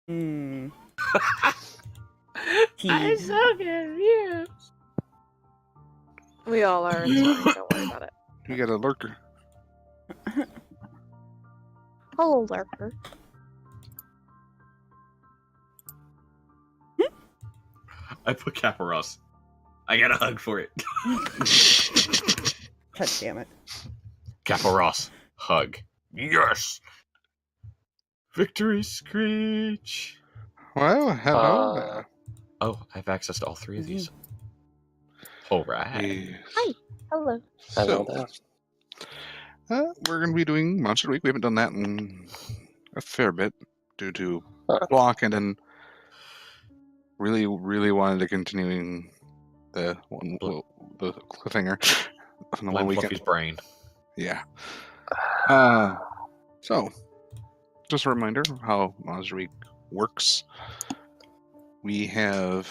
Hmm. I'm so confused. We all are. It's fine. Don't worry about it. We got a lurker. Hello, lurker. I put Caparos. I got a hug for it. God damn it. Caparos. Hug. Yes! Victory screech! Well, hello. Oh, I have access to all three of these. Alright. Hi. Hello. So, we're going to be doing Monster Week. We haven't done that in a fair bit due to block, and then really wanted to continuing the cliffhanger from the one weekend. Fluffy's brain. Yeah. So, just a reminder of how Monster Week works. We have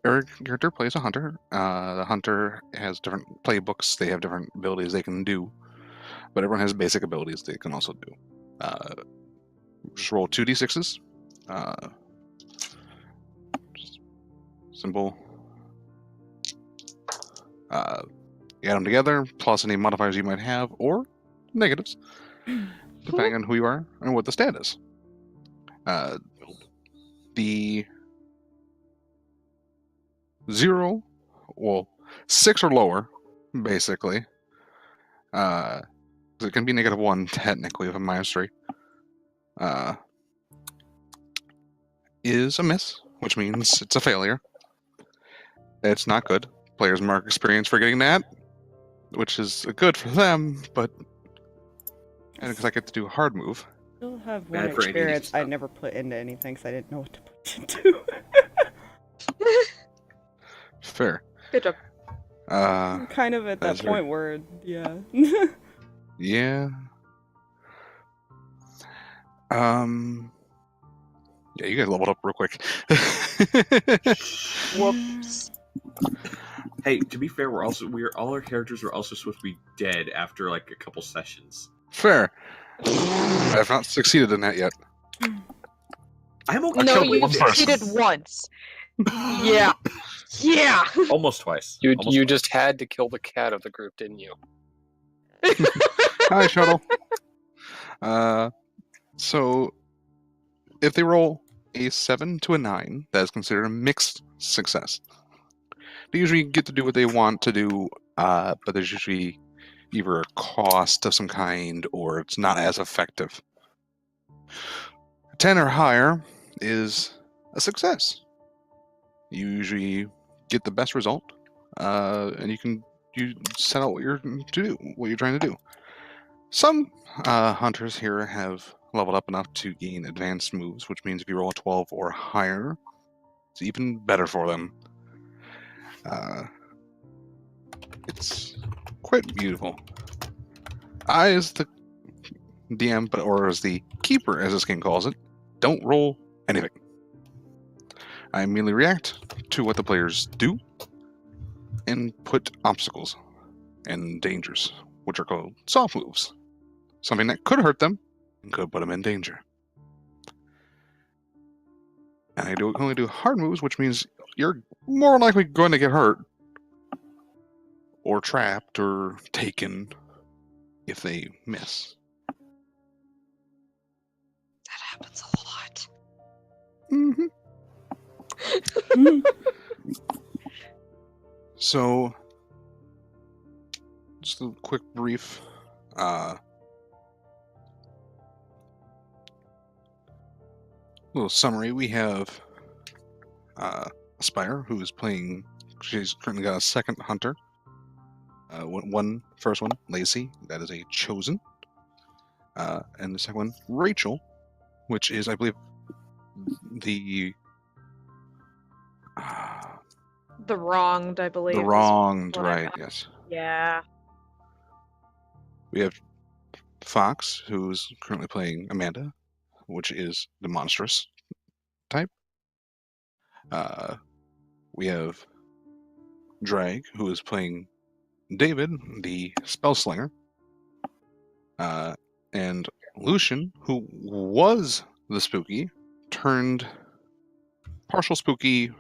every character plays a hunter. The hunter has different playbooks. They have different abilities they can do, but everyone has basic abilities they can also do. Just roll 2d6s. Just simple. You add them together, plus any modifiers you might have, or negatives, depending on who you are and what the stat is. The 0, well, 6 or lower, basically. It can be -1 technically with a -3. Is a miss, which means it's a failure. It's not good. Players mark experience for getting that, which is good for them, but and because I get to do a hard move. Still have Bad one for experience ADHD I stuff. never put into anything because I didn't know what to put into. Fair. Good job. I'm kind of at that that's very- point where, yeah. Yeah. Yeah, you guys leveled up real quick. Whoops. Hey, to be fair, all our characters are also supposed to be dead after like a couple sessions. Fair. I have not succeeded in that yet. I'm okay. No, with you this. succeeded once. Yeah. Yeah. Almost twice. You Almost twice. just had to kill the cat of the group, didn't you? Hi, Shuttle. So, if they roll a 7 to a 9, that is considered a mixed success. They usually get to do what they want to do, but there's usually either a cost of some kind or it's not as effective. 10 or higher is a success. You usually get the best result, and you set out what you're trying to do. Some hunters here have leveled up enough to gain advanced moves, which means if you roll a 12 or higher, it's even better for them. It's quite beautiful. I, as the DM, or as the keeper, as this game calls it, don't roll anything. I immediately react to what the players do and put obstacles and dangers, which are called soft moves. Something that could hurt them and could put them in danger. And I only do hard moves, which means you're more likely going to get hurt or trapped or taken if they miss. That happens a lot. Mm-hmm. So, just a quick brief little summary. We have Aspire, who is playing. She's currently got a second hunter. First one, Lacy, that is a chosen. And the second one, Rachael, which is, I believe, the The wronged, I believe. the is wronged, what I right? got. Yes. Yeah. We have Fox, who's currently playing Amanda, which is the monstrous type. We have Drag, who is playing David, the spell slinger. And Lucian, who was the spooky turned partial spooky,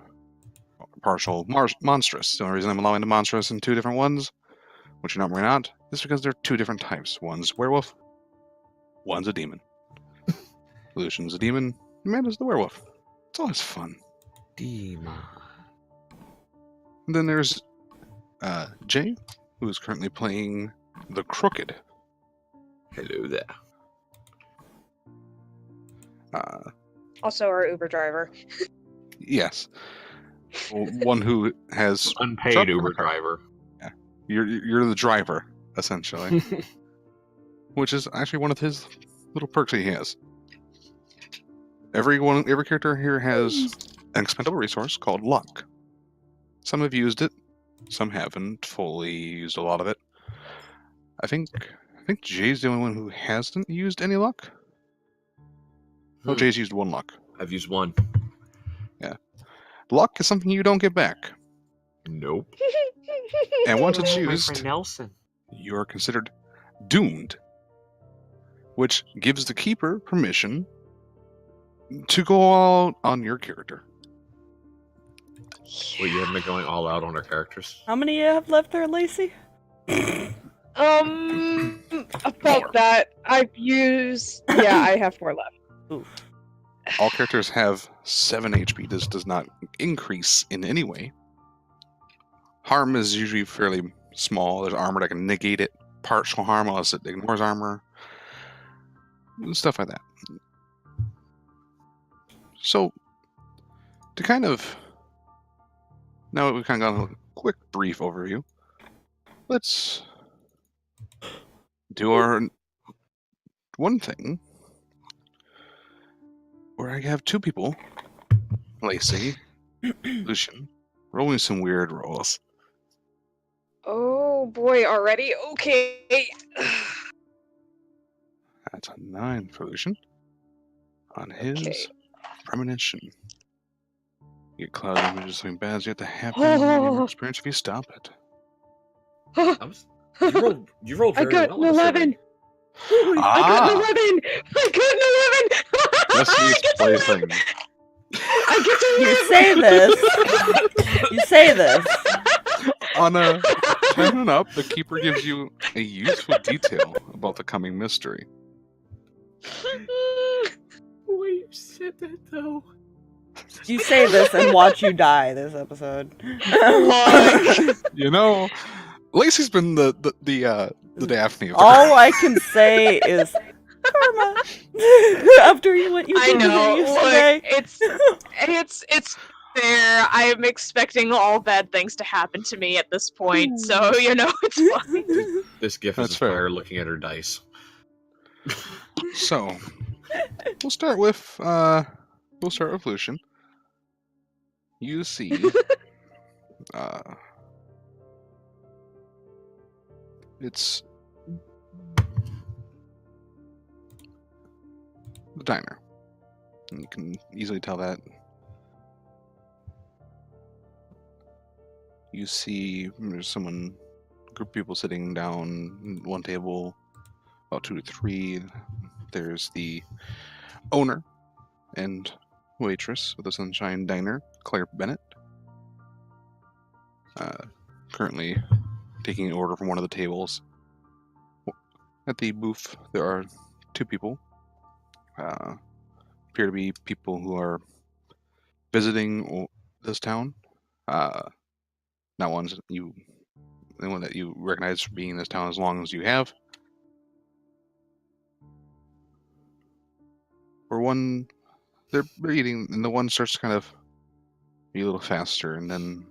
partial monstrous. The only reason I'm allowing the monstrous in two different ones, which you're normally not, is because they're two different types. One's werewolf, one's a demon. Lucian's a demon, Amanda's the werewolf. It's always fun. Demon. And then there's Jay, who is currently playing the Crooked. Hello there. Also, our Uber driver. Yes. One who has Unpaid truck Uber car. driver. You're the driver, essentially. Which is actually one of his little perks he has. Every character here has an expendable resource called luck. Some have used it, some haven't fully used a lot of it. I think Jay's the only one who hasn't used any luck. Oh, Jay's used one luck. I've used one. Luck is something you don't get back. Nope. And once it's My used, friend Nelson. you are considered doomed, which gives the keeper permission to go all out on your character. Well, you haven't been going all out on our characters. How many you have left there, Lacy? About that, I've used. Yeah, I have 4 left. Oof. All characters have 7 HP. This does not increase in any way. Harm is usually fairly small. There's armor that can negate it. Partial harm unless it ignores armor. Stuff like that. So, to kind of... Now that we've kind of got a quick brief overview, let's do our one thing where I have 2 people, Lacy, Lucian, rolling some weird rolls. Oh boy, already? Okay. That's a 9 for Lucian. On his Okay. premonition. You get cloud images, something bad is yet to happen in your experience if you stop it. You rolled I very got well. an 11. I got an 11. I got an 11. Leslie's I get an 11. plaything. I get an 11. You say this. You say this. On a 10 and up, the keeper gives you a useful detail about the coming mystery. Wait, you said that though. You say this and watch you die this episode. You know, Lacey's been the Daphne of the All I can say is karma. After what you I did to know. me yesterday. Look, it's fair. I'm expecting all bad things to happen to me at this point, so it's fine. This gif That's is fair. fire looking at her dice. So, we'll start with Lucian. You see, it's the diner. And you can easily tell that. You see there's a group of people sitting down at one table, about 2 to 3. There's the owner and waitress of the Sunshine Diner, Claire Bennett. Currently taking an order from one of the tables. At the booth, there are 2 people. Appear to be people who are visiting this town. Not anyone that you recognize for being in this town as long as you have. They're eating, and the one starts to kind of be a little faster, and then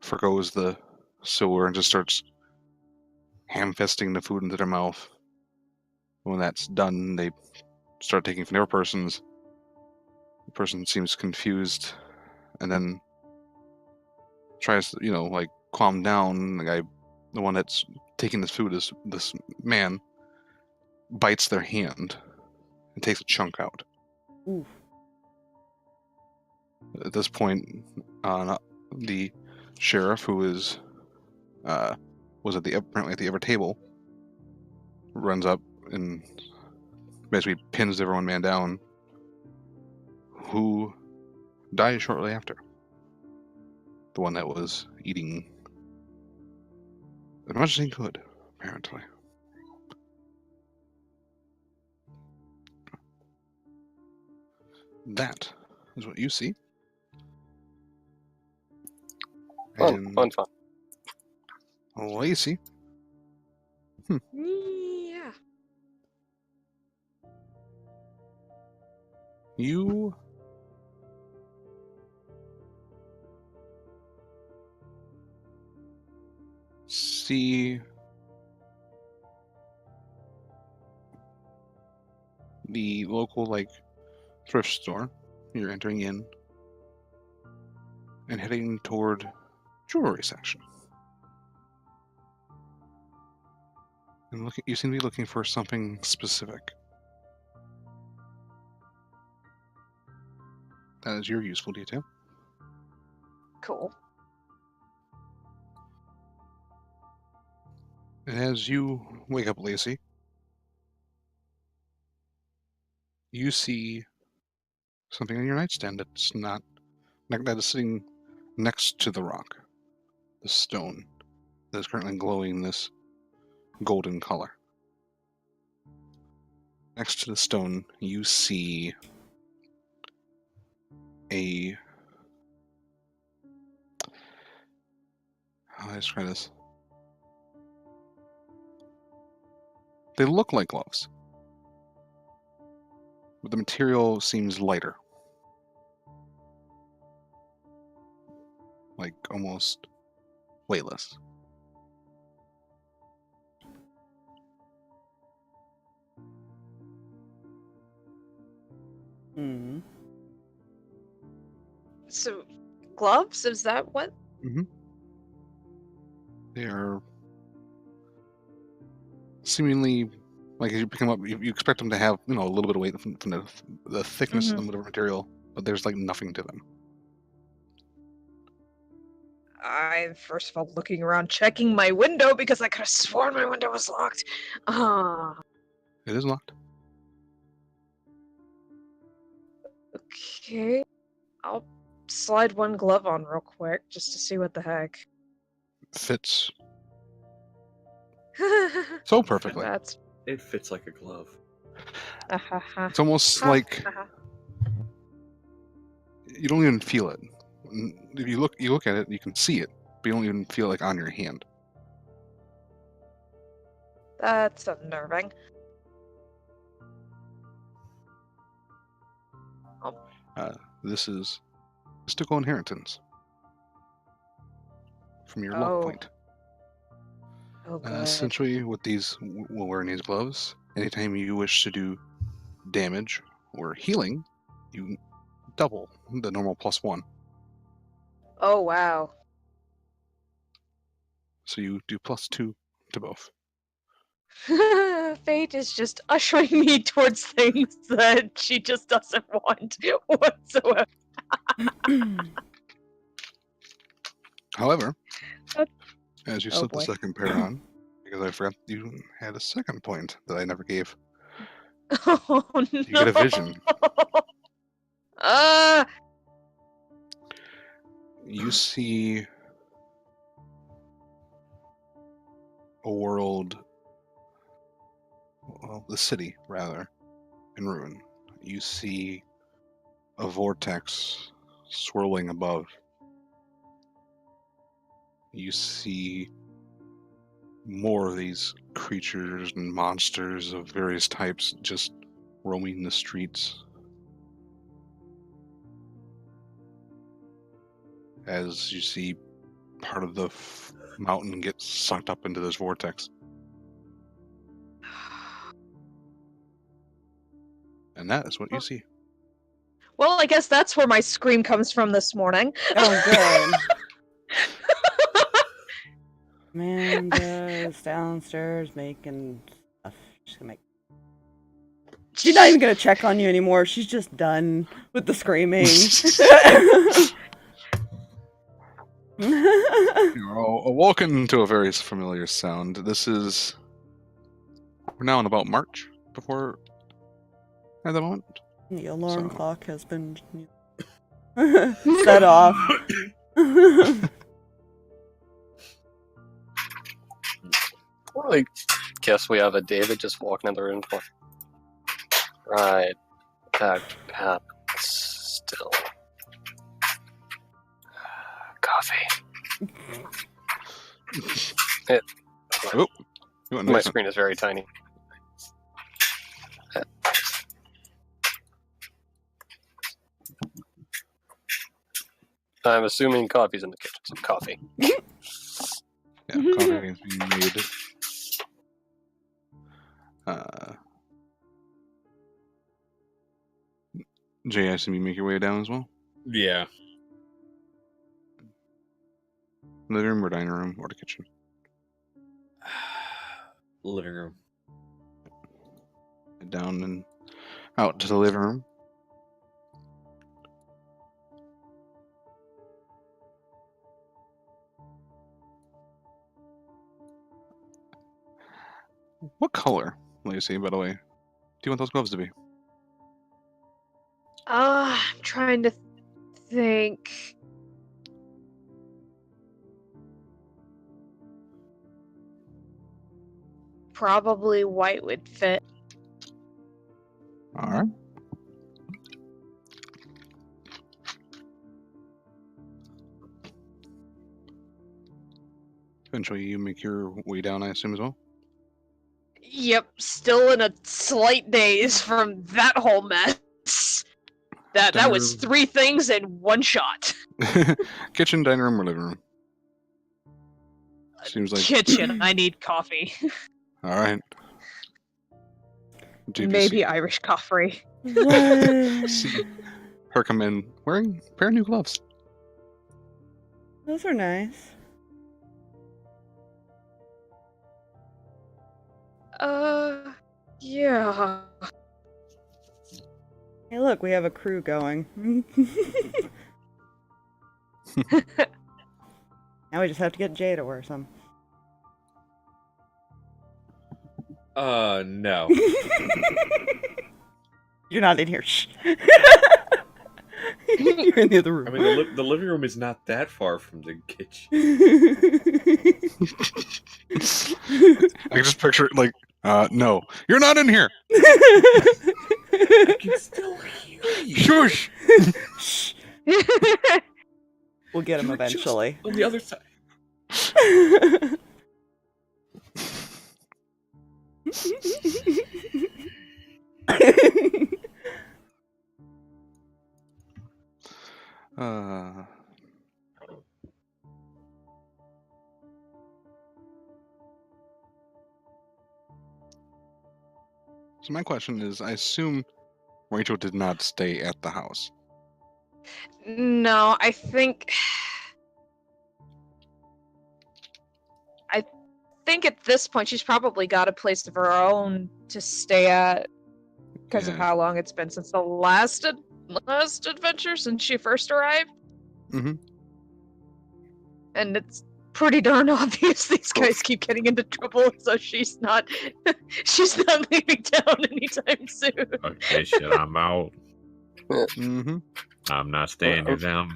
forgoes the silver and just starts ham-fisting the food into their mouth. When that's done, they start taking from their persons. The person seems confused, and then tries to, calm down. The one that's taking this food, this man, bites their hand and takes a chunk out. Ooh. At this point, the sheriff, who was apparently at the other table, runs up and basically pins everyone man down who died shortly after. The one that was eating as much as he could, apparently. That is what you see. Fun, fun, fun. Lacy, Yeah. you see the local thrift store. You're entering in and heading toward jewelry section. And you seem to be looking for something specific. That is your useful detail. Cool. And as you wake up, Lacy, you see something on your nightstand that's not that is sitting next to the rock, the stone that is currently glowing this golden color. Next to the stone, you see a how do I describe this? They look like gloves, but the material seems lighter. Like almost weightless. Hmm. So, gloves? Is that what? They are seemingly like as you pick them up, you expect them to have a little bit of weight from the thickness of the material, but there's nothing to them. I'm first of all looking around, checking my window because I could have sworn my window was locked. It is locked. Okay. I'll slide one glove on real quick just to see what the heck. Fits so perfectly. That's. It fits like a glove. It's almost like you don't even feel it. If you look at it, you can see it, but you don't even feel it on your hand. That's unnerving. This is mystical inheritance from your luck point. Oh, good. Essentially, with wearing these gloves, anytime you wish to do damage or healing, you double the normal +1. Oh, wow. So you do +2 to both. Fate is just ushering me towards things that she just doesn't want whatsoever. However, as you slip the boy. second pair on, because I forgot you had a second point that I never gave, Oh, no. you get a vision. You see a world, well, the city, rather, in ruin. You see a vortex swirling above. You see more of these creatures and monsters of various types just roaming the streets. As you see part of the mountain get sucked up into this vortex. And that is what you see. Well, I guess that's where my scream comes from this morning. Oh, good. Amanda's downstairs making stuff. She's not even gonna check on you anymore. She's just done with the screaming. You're all awoken to a very familiar sound. We're now in about March at the moment. The alarm So- clock has been set off. I guess we have a David just walking in the room. Right. Pat. Still. Coffee. Oh, you went My nice. screen is very tiny. I'm assuming coffee's in the kitchen. Some coffee. Yeah, coffee is being made. Jay, I assume you make your way down as well? Yeah. Living room or dining room or the kitchen? Living room. Head down and out to the living room. What color, Lacy, by the way, do you want those gloves to be? I'm trying to think. Probably white would fit. Alright. Eventually you make your way down, I assume, as well? Yep, still in a slight daze from that whole mess. That was Dining 3 things in one shot. room. Kitchen, dining room, or living room? Seems like... Kitchen. I need coffee. Alright. Maybe Irish coffee. What? See her come in wearing a pair of new gloves. Those are nice. Yeah. Hey, look, we have a crew going. Now we just have to get Jay to wear some. No. You're not in here. Shh. You're in the other room. I mean, the living room is not that far from the kitchen. I can just picture it like, no, you're not in here. I can still hear you. Shush. Shh. We'll get him You were just eventually. on the other side. So my question is, I assume Rachel did not stay at the house. No, I think at this point she's probably got a place of her own to stay at because of Yeah. how long it's been since the last adventure since she first arrived. Mhm. And it's pretty darn obvious these guys keep getting into trouble, so she's not leaving town anytime soon. Okay, shit, I'm out. Mm-hmm. I'm not staying here down.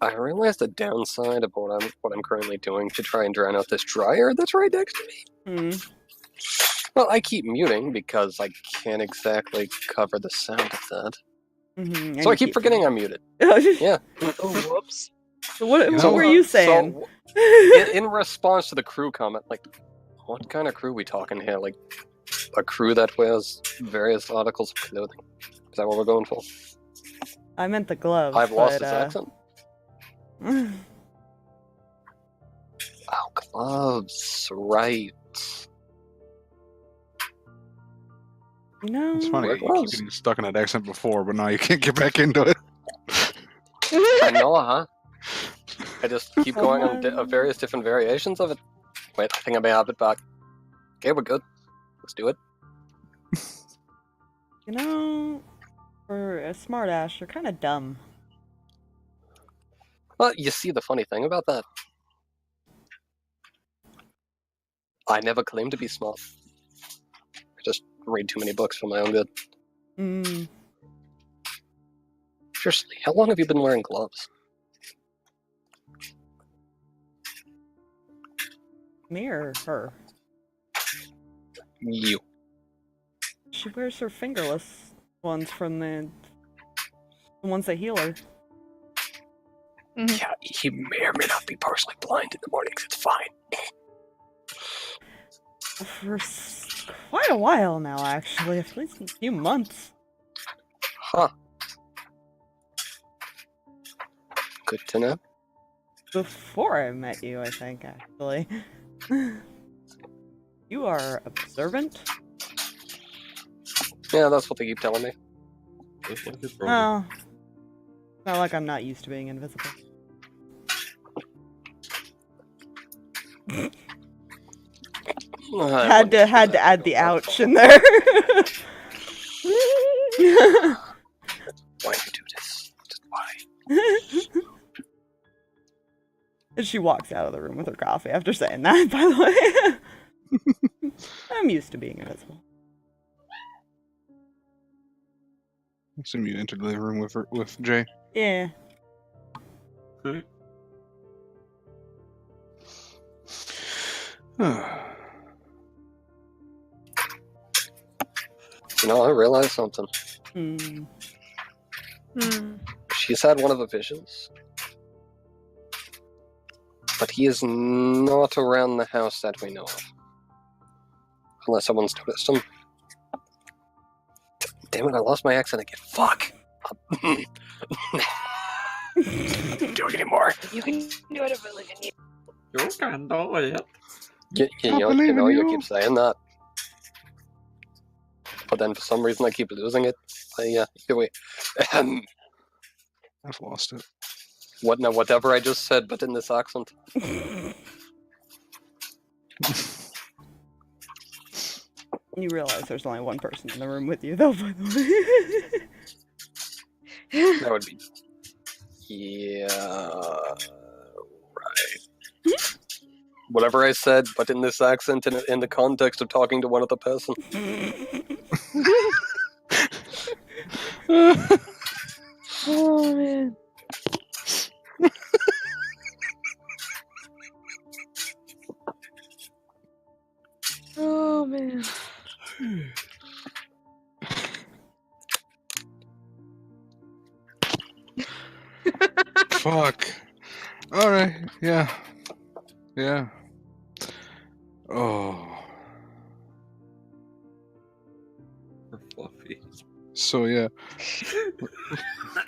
I realized the downside of what I'm currently doing to try and drown out this dryer that's right next to me. Well, I keep muting because I can't exactly cover the sound of that. Mm-hmm. So I keep forgetting I'm muted. Yeah. Oh, whoops. What know, were you saying? So, in response to the crew comment, like, what kind of crew we talking here? Like, a crew that wears various articles of clothing? Is that what we're going for? I meant the gloves. I've lost but, his accent. Oh, gloves, right. You know, It's funny. Wear You keep gloves. getting stuck in that accent before, but now you can't get back into it. I know, huh? I just keep going on various different variations of it. Wait, I think I may have it back. Okay, we're good. Let's do it. You know, for a smartass, you're kind of dumb. Well, you see the funny thing about that? I never claimed to be smart. I just read too many books for my own good. Mm. Seriously, how long have you been wearing gloves? Me or her? You. She wears her fingerless ones from the ones that heal her. Yeah, he may or may not be partially blind in the mornings. It's fine. For quite a while now, actually. At least a few months. Huh. Good to know. Before I met you, I think, actually. You are observant? Yeah, that's what they keep telling me. Looks like it's broken. Oh. It's not like I'm not used to being invisible. Had to add the ouch in there. Why do you do this? Just why? And she walks out of the room with her coffee after saying that, by the way. I'm used to being invisible. I assume you entered the living room with Jay. Yeah. You know, I realized something. Hmm. She's had one of the visions. But he is not around the house that we know of. Unless someone's noticed him. Damn it, I lost my accent again. Fuck! Can't do it anymore. You can do whatever you need. You can do it. You know, you keep saying that. But then for some reason I keep losing it. Yeah, either way. I've lost it. What now? Whatever I just said, but in this accent. You realize there's only one person in the room with you, though, by the way. That would be... Yeah... Right. Whatever I said, but in this accent, in the context of talking to one other person. Oh, man. Oh, man. Fuck. Alright, yeah. Yeah. Oh. Fluffy. So yeah.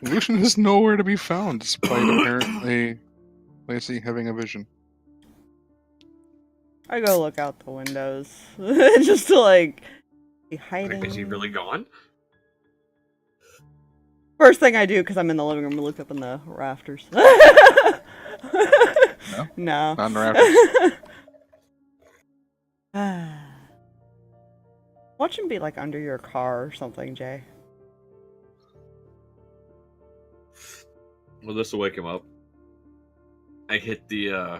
Lucian is nowhere to be found, despite apparently Lacy having a vision. I go look out the windows. Just to, like, be hiding. Is he really gone? First thing I do, because I'm in the living room, I look up in the rafters. No? No. Not in the rafters. Watch him be, like, under your car or something, Jay. Well, this will wake him up. I hit the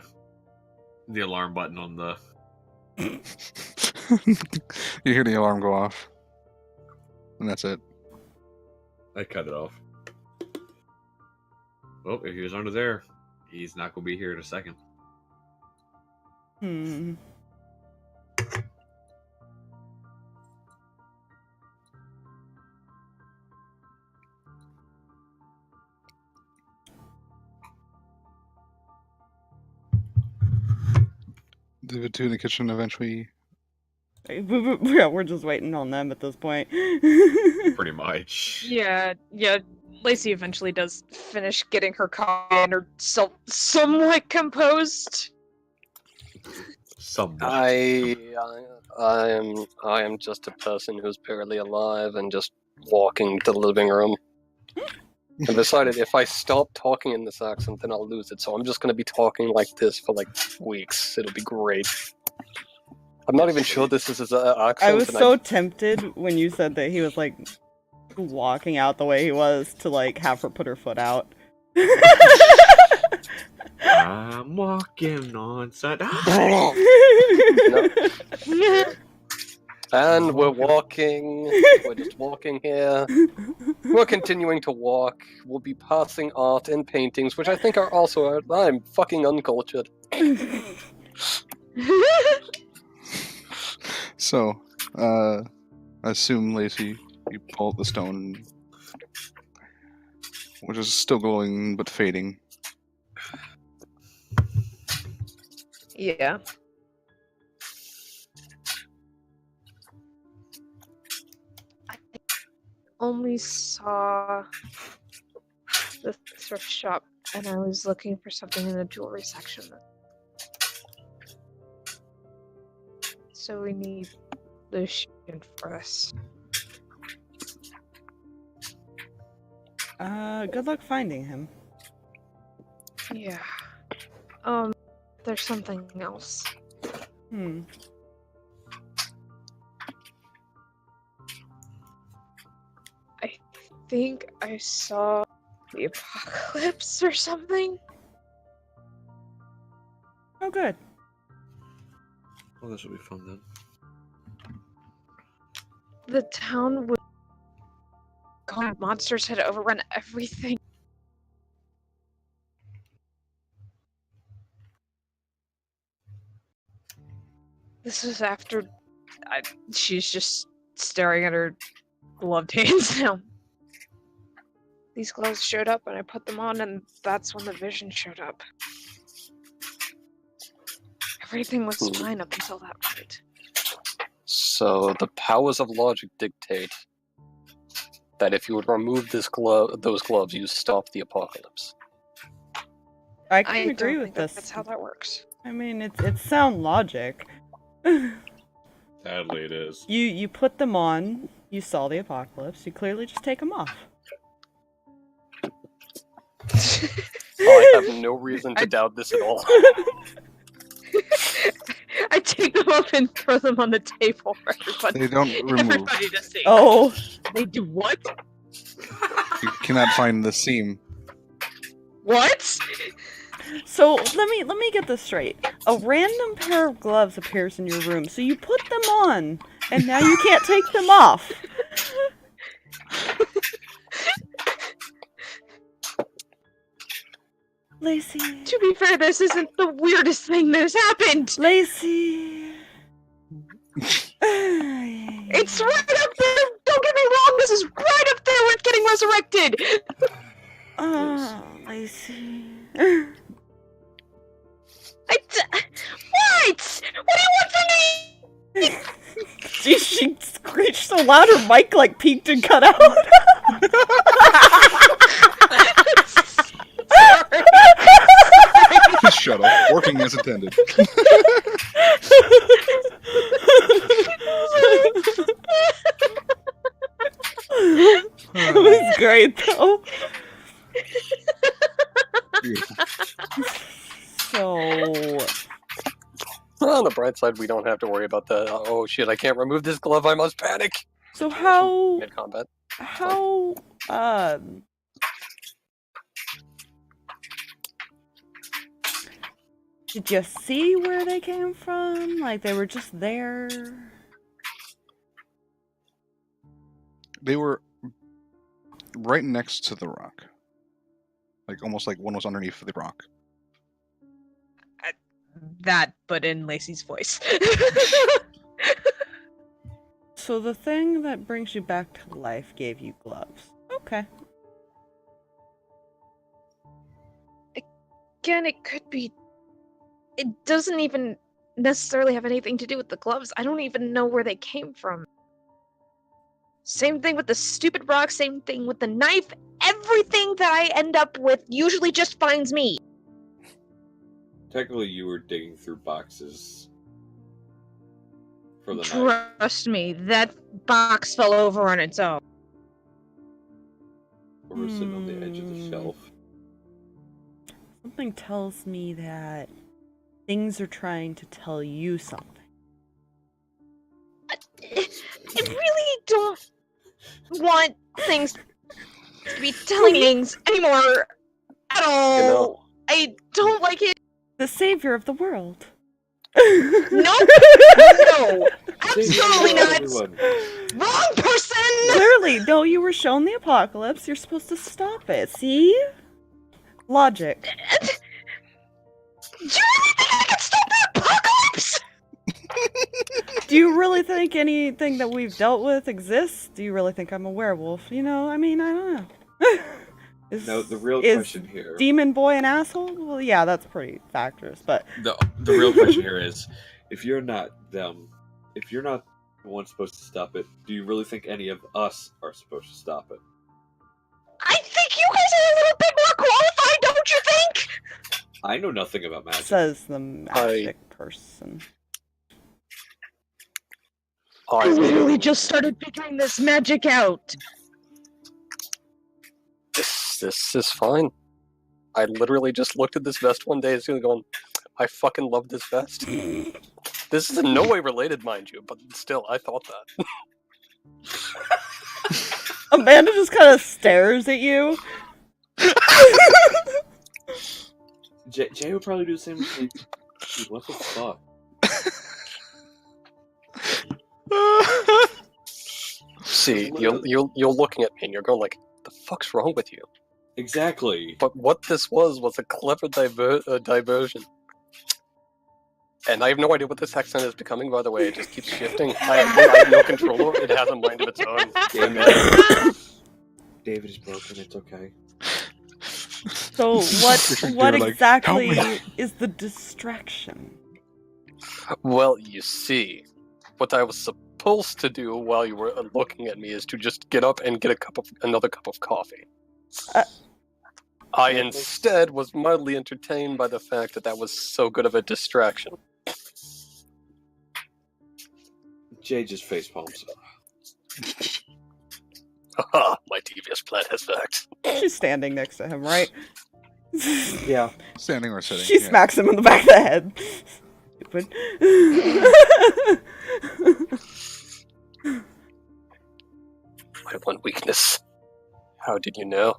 alarm button on the... You hear the alarm go off. And that's it. I cut it off. Well, if he was under there, he's not going to be here in a second. Hmm. The two in the kitchen eventually. Yeah, we're just waiting on them at this point. Pretty much. Yeah. Lacy eventually does finish getting her coffee and herself somewhat composed. Somewhat. I am just a person who's barely alive and just walking to the living room. I decided if I stop talking in this accent, then I'll lose it. So I'm just going to be talking like this for like weeks. It'll be great. I'm not even sure this is his accent. I was so tempted when you said that he was, like, walking out the way he was to, like, have her put her foot out. I'm walking on side. No. And we're walking. We're just walking here. We're continuing to walk. We'll be passing art and paintings, which I think are also art. I'm fucking uncultured. So, I assume, Lacy, you pull out the stone, which is still glowing but fading. Yeah. I only saw the thrift shop, and I was looking for something in the jewelry section. So we need Lucian for this. Good luck finding him. Yeah. There's something else. I think I saw the apocalypse or something. Oh, good. Well, this will be fun then. The town would. God, monsters had overrun everything. This was after. She's just staring at her gloved hands now. These gloves showed up, and I put them on, and that's when the vision showed up. Everything was fine up until that point. So the powers of logic dictate that if you would remove those gloves, you stop the apocalypse. I can agree don't with think this. That's how that works. I mean, it's sound logic. Sadly, it is. You put them on, you saw the apocalypse, you clearly just take them off. I have no reason to doubt this at all. I take them off and throw them on the table for everybody. They don't remove. Everybody to see. Oh, They do what? You cannot find the seam. What? so let me get this straight. A random pair of gloves appears in your room, so you put them on, and now you can't take them off. Lacy. To be fair, this isn't the weirdest thing that has happened. Lacy. It's right up there. Don't get me wrong. This is right up there with getting resurrected. Oh, Lacy. What? What do you want from me? She screeched so loud her mic like peaked and cut out. Sorry. Shut up. Working as intended. It was great though. Beautiful. So Well, on the bright side, we don't have to worry about the, oh shit, I can't remove this glove, I must panic. how Mid-combat. did you see where they came from? Like they were just there? They were right next to the rock. Like almost like one was underneath the rock. That, but in Lacy's voice. So the thing that brings you back to life gave you gloves. Okay. Again, it could be. It doesn't even necessarily have anything to do with the gloves. I don't even know where they came from. Same thing with the stupid rock, same thing with the knife. Everything that I end up with usually just finds me. Technically, you were digging through boxes for the knife. Trust me, that box fell over on its own. Or we're sitting on the edge of the shelf. Something tells me that things are trying to tell you something. I really don't want things to be telling things anymore at all. You know. I don't like it. The savior of the world. No, no, Absolutely not! Everyone. Wrong person! Clearly, no, you were shown the apocalypse. You're supposed to stop it. See? Logic. Do you really think I can stop the apocalypse? Do you really think anything that we've dealt with exists? Do you really think I'm a werewolf? You know, I mean, I don't know. No, the real is question here. Demon Boy an asshole? Well, yeah, that's pretty factors, but... The real question here is, if you're not them, if you're not the one supposed to stop it, do you really think any of us are supposed to stop it? I think you guys are a little bit more qualified, don't you think? I know nothing about magic. Says the magic person. I literally just started figuring this magic out. This is fine. I literally just looked at this vest one day and going, I fucking love this vest. This is in no way related, mind you, but still, I thought that. Amanda just kind of stares at you. Jay would probably do the same. Like, dude, what the fuck? See, you're looking at me and you're going like, the fuck's wrong with you? Exactly. But what this was a clever diversion. And I have no idea what this accent is becoming, by the way. It just keeps shifting. I have no control over it. It has a mind of its own. David is broken. It's okay. So what like, exactly "Help me." is the distraction? Well, you see, what I was supposed to do while you were looking at me is to just get up and get another cup of coffee. I instead was mildly entertained by the fact that was so good of a distraction. Jay just face palms. Haha, my devious plan has worked. She's standing next to him, right? Yeah. Standing or sitting. She smacks him in the back of the head. Stupid. My one weakness. How did you know?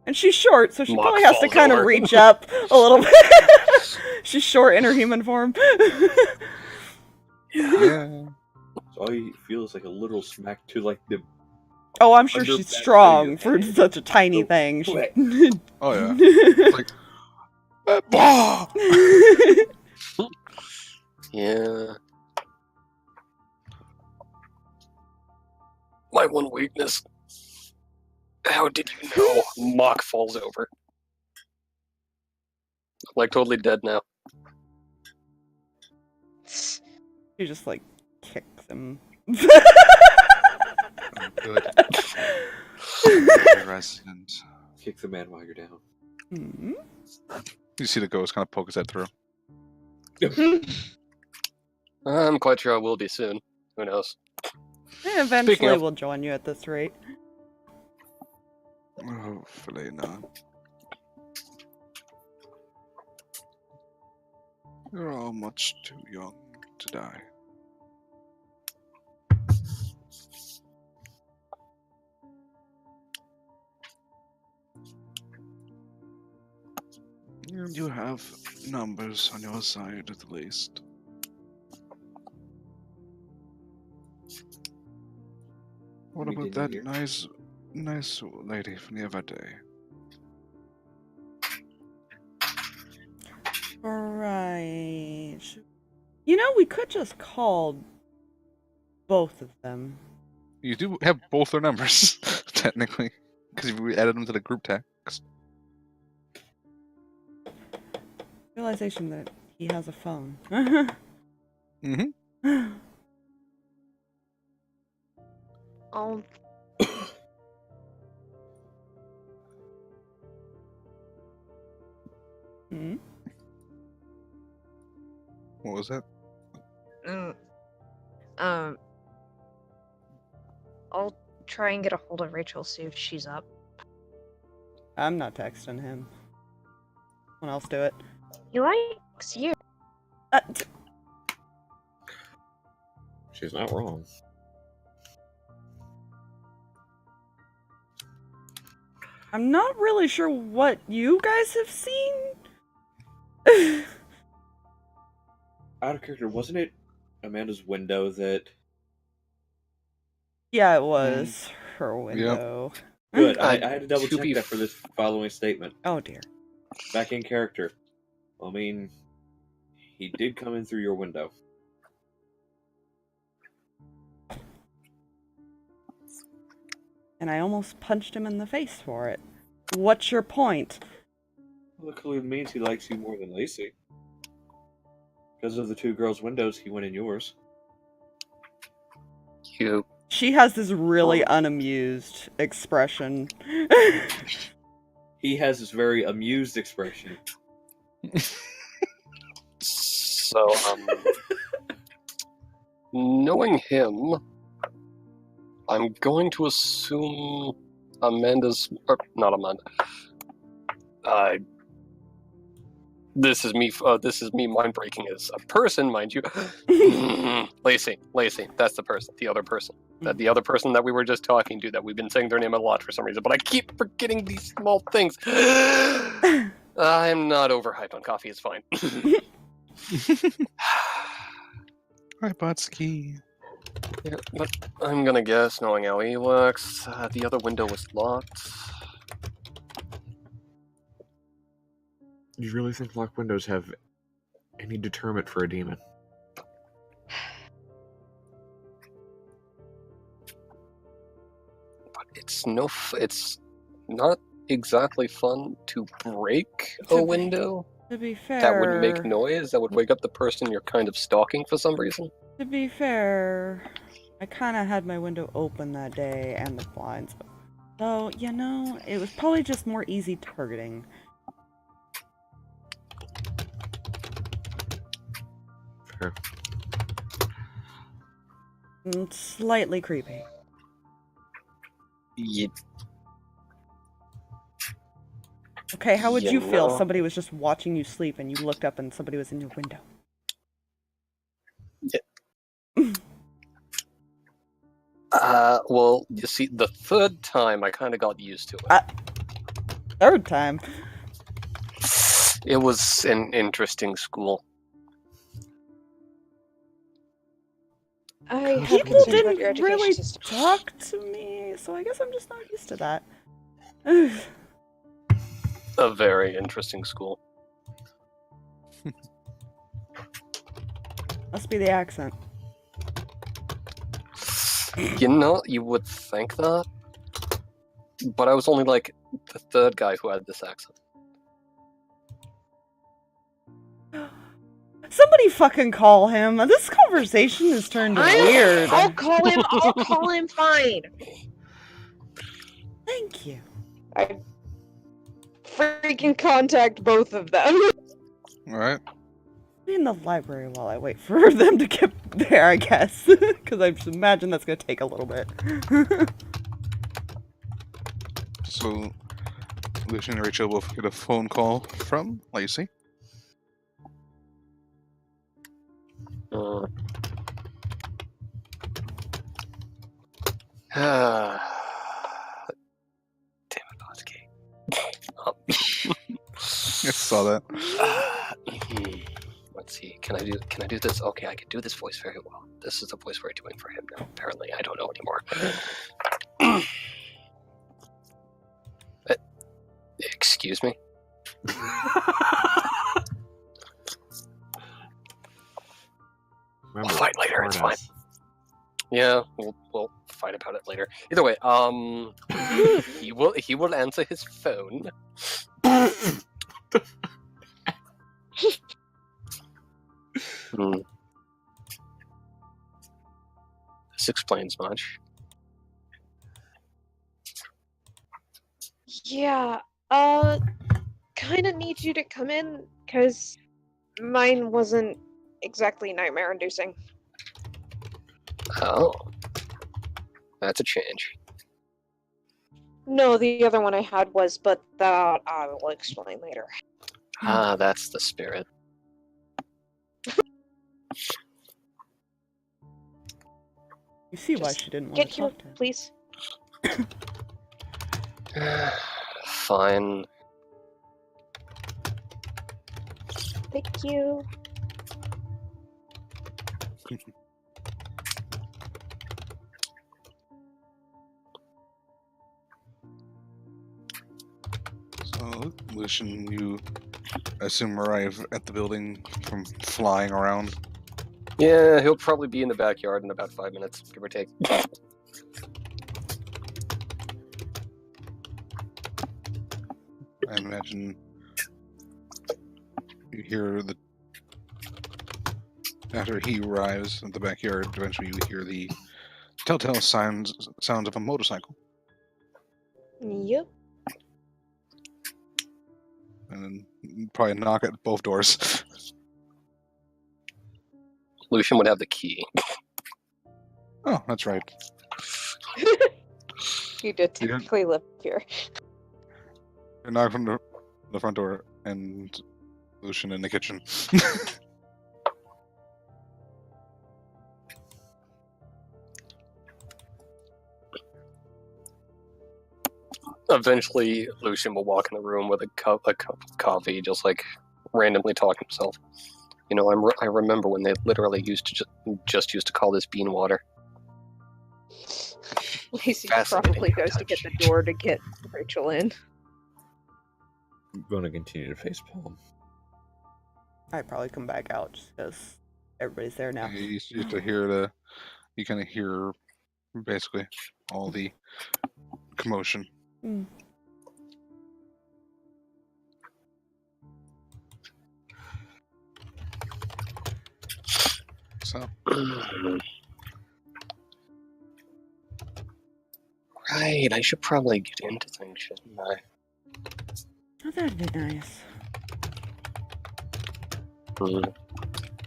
And she's short, so she Mock probably has to falls kind of over. reach up a little bit. She's short in her human form. Yeah. So all you feel is like a little smack to like the. Oh, I'm sure Under she's back strong of for your head. such a tiny So thing. quick. Oh yeah. It's like, bah! Yeah. My one weakness. How did you know? Mock falls over. I'm like totally dead now. She just like kicks him. Good. Very resident. Kick the man while you're down. Hmm? You see the ghost kind of poke his head through. I'm quite sure I will be soon. Who knows? And eventually Speaking of- we'll join you at this rate. Hopefully not. You're all much too young to die. You have numbers on your side at least. What We about didn't that hear. nice lady from the other day? Right. You know, we could just call both of them. You do have both their numbers, technically, because we added them to the group text. Realization that he has a phone. Mm-hmm. Oh, Hmm? What was that? I'll try and get a hold of Rachel, see if she's up. I'm not texting him. Someone else do it. He likes you. She's not wrong. I'm not really sure what you guys have seen. Out of character, wasn't it Amanda's window that... Yeah, it was her window. Good. I Uh, had to double to check be that for this following statement. Oh dear. Back in character. I mean, he did come in through your window. And I almost punched him in the face for it. What's your point? Well, that clearly means he likes you more than Lacy. Because of the two girls' windows, he went in yours. You. She has this really unamused expression. He has this very amused expression. So, knowing him, I'm going to assume Amanda's... Or, not Amanda. This is me mind breaking as a person, mind you. Lacy, that's the person, the other person. The other person that we were just talking to, that we've been saying their name a lot for some reason, but I keep forgetting these small things. I'm not overhyped on coffee, it's fine. Hi, Botsky. Yeah, but I'm gonna guess, knowing how he works, the other window was locked. Do you really think locked windows have any deterrent for a demon? But it's not exactly fun to break a window. To be fair, That would make noise. That would wake up the person you're kind of stalking for some reason. To be fair, I kind of had my window open that day and the blinds. So, you know, it was probably just more easy targeting. Fair. And slightly creepy. Okay, how would you feel if somebody was just watching you sleep and you looked up and somebody was in your window? Well, you see, the third time I kind of got used to it. Third time? It was an interesting school. I have People concerns about your didn't education really system. talk to me, so I guess I'm just not used to that. A very interesting school. Must be the accent. You know, you would think that, but I was only like the third guy who had this accent. Somebody fucking call him. This conversation has turned weird. I'll call him. I'll call him. Fine. Thank you. I freaking contact both of them. Alright. Be in the library while I wait for them to get there, I guess. Because I just imagine that's going to take a little bit. So, Lucian and Rachel both get a phone call from Lacy. Damn it, Botsky. I saw that. Let's see. Can I do this? Okay, I can do this voice very well. This is the voice we're doing for him now. Apparently, I don't know anymore. Excuse me. We'll fight later. It's fine. Yeah, we'll fight about it later. Either way, he will answer his phone. This explains much. Yeah, kinda need you to come in, cause mine wasn't exactly nightmare-inducing. Oh, that's a change. No, the other one I had was, but that I will explain later. Ah, that's the spirit. You see why Just she didn't want Get to here, talk to him. please. Fine. Thank you. So, Lucian, you assume arrive at the building from flying around. Yeah, he'll probably be in the backyard in about 5 minutes, give or take. I imagine you hear the after he arrives at the backyard. Eventually, you hear the telltale sounds of a motorcycle, Yep. and then probably knock at both doors. Lucian would have the key. Oh, that's right. You did technically live here. You knock from the front door, and Lucian in the kitchen. Eventually, Lucian will walk in the room with a cup of coffee, just like randomly talking to himself. You know, I remember when they literally used to just used to call this bean water. Lacy Fascinating probably goes to get the door to get Rachael in. I'm going to continue to facepalm. I'd probably come back out just because everybody's there now. You used to hear you kind of hear basically all the commotion. Mm. So, Right, I should probably get into things, shouldn't I? Oh, that'd be nice.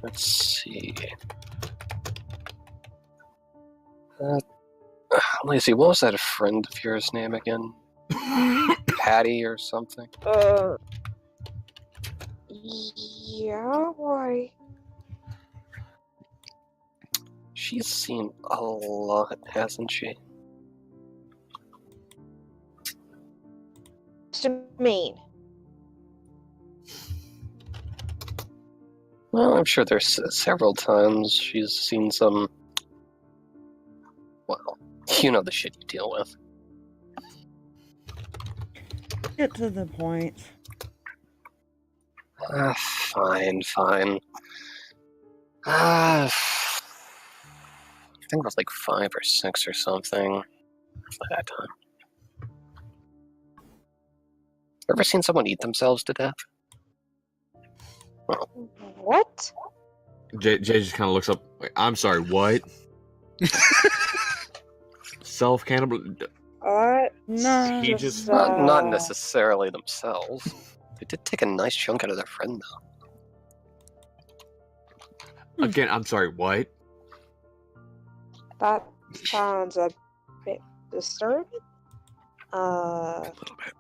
Let's see. Lacy, what was that friend of yours' name again? Patty or something? Yeah, why? She's seen a lot, hasn't she? To mean. Well, I'm sure there's several times she's seen some... Well, you know the shit you deal with. Get to the point. Fine. I think it was like 5 or 6 or something at that time. Ever seen someone eat themselves to death? Well, What? Jay just kind of looks up. Wait, I'm sorry, what? Self-cannibal... No. He just... not necessarily themselves. They did take a nice chunk out of their friend, though. Again, I'm sorry, what? That sounds a bit disturbing. a little bit.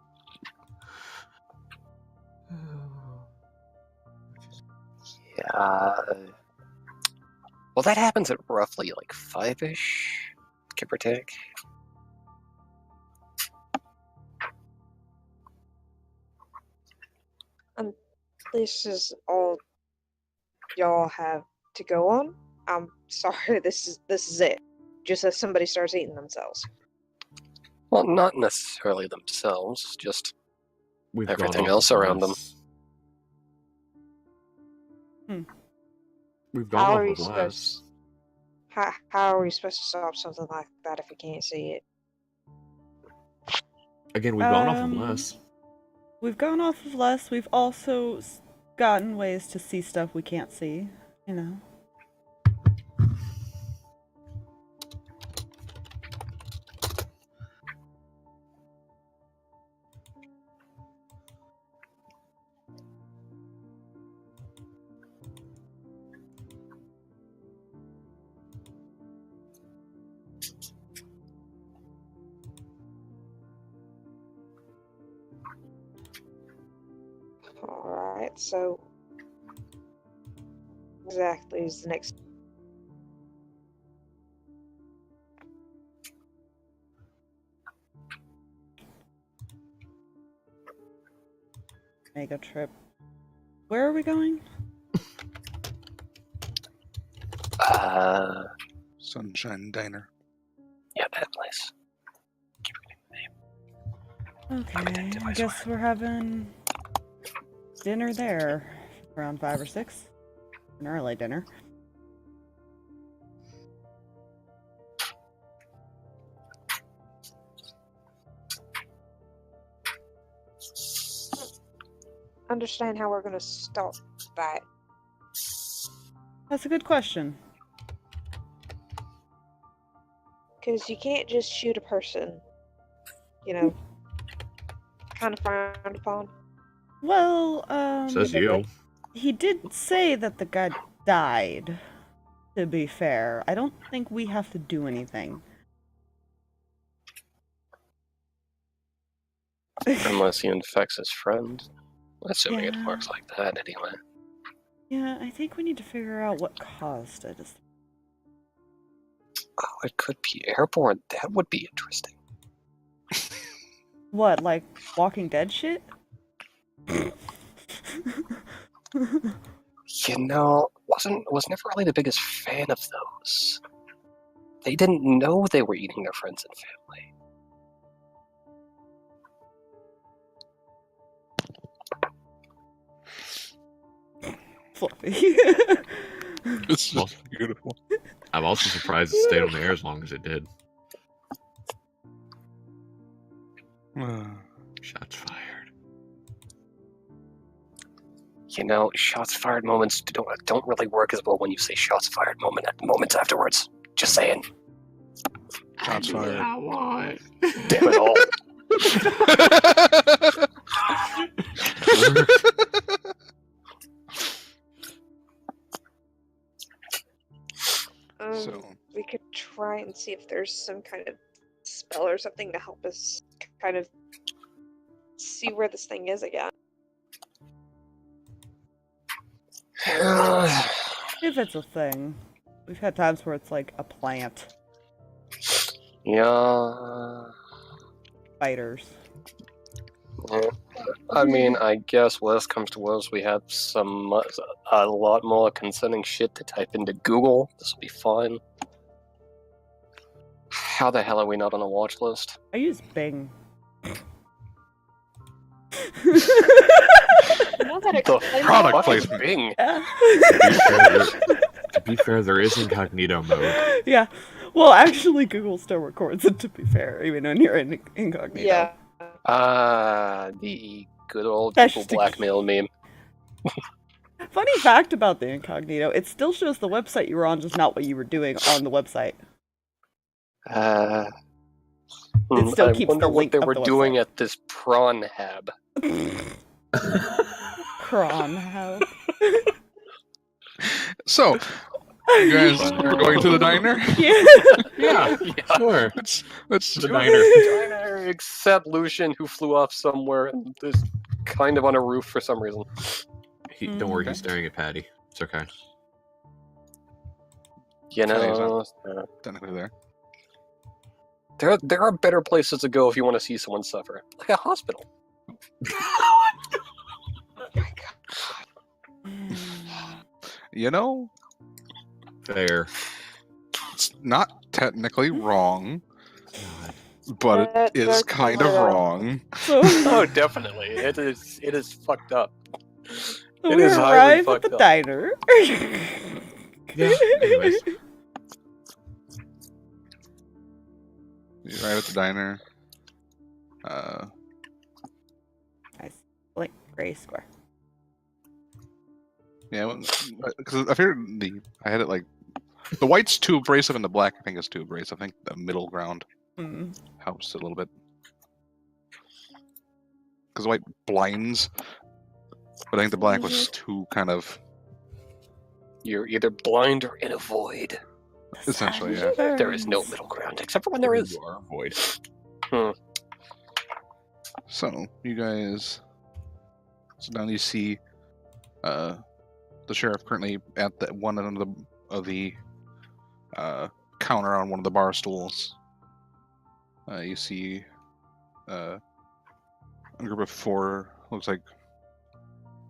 Yeah. Well, that happens at roughly like 5-ish, give or take. This is all y'all have to go on. I'm sorry, this is it. Just as somebody starts eating themselves. Well, not necessarily themselves, just We've everything gone else off of around them. less. Hmm. We've How gone are you off of less. supposed? How are we supposed to stop something like that if we can't see it? Again, we've gone off of less. We've gone off of less. We've also gotten ways to see stuff we can't see, you know. Alright, so exactly is the next Mega trip. Where are we going? Sunshine Diner. Yeah, that place. Okay, I guess we're having dinner there around 5 or 6. An early dinner. Understand how we're gonna stop that. That's a good question. Because you can't just shoot a person. You know, kind of frowned upon. Well, Says you. he did say that the guy died, to be fair. I don't think we have to do anything. Unless he infects his friend. Assuming it Yeah. works like that anyway. Yeah, I think we need to figure out what caused it. Oh, it could be airborne. That would be interesting. What, like Walking Dead shit? You know, was never really the biggest fan of those. They didn't know they were eating their friends and family. Fluffy. It's just beautiful. I'm also surprised it stayed on the air as long as it did. Shots fired. You know, shots fired moments don't really work as well when you say shots fired moments afterwards. Just saying. Shots fired. Damn it all. So, We could try and see if there's some kind of spell or something to help us kind of see where this thing is again. If it's a thing. We've had times where it's like a plant. Yeah. Spiders. I mean, I guess worst comes to worst, we have a lot more concerning shit to type into Google. This will be fine. How the hell are we not on a watch list? I use Bing. Now that The explains product why. placement. Bing. To be fair, there is incognito mode. Yeah. Well, actually, Google still records it, to be fair, even when you're in incognito. Yeah. The good old That's Google just a- blackmail meme. Funny fact about the incognito, it still shows the website you were on, just not what you were doing on the website. It still I keeps wonder the what link they of were the doing website. at this prawn hab. Cron hub. so you guys are going to the diner? Yeah. Yeah, Yeah. sure. Let's The do diner. it. Diner, except Lucian, who flew off somewhere and is kind of on a roof for some reason. Don't worry, Okay. he's staring at Patty. It's okay. You Patty's know, Technically there. there are better places to go if you want to see someone suffer, like a hospital. You know, Fair. it's not technically wrong, God. but it That is does kind sound of wrong. wrong. So, Oh, definitely, it is fucked up. so It we is highly arrive at fucked the up. diner. Yeah, anyways. You arrive at the diner. Nice. Like gray square. Yeah, because I figured I had it like the white's too abrasive and the black I think is too abrasive. I think the middle ground Mm. helps a little bit because white blinds, but I think the black was too kind of You're either blind or in a void. essentially, yeah. There is no middle ground, except for when there is. You are a void. So you guys, so now you see the sheriff currently at the one end of the counter on one of the bar stools. You see a group of 4, looks like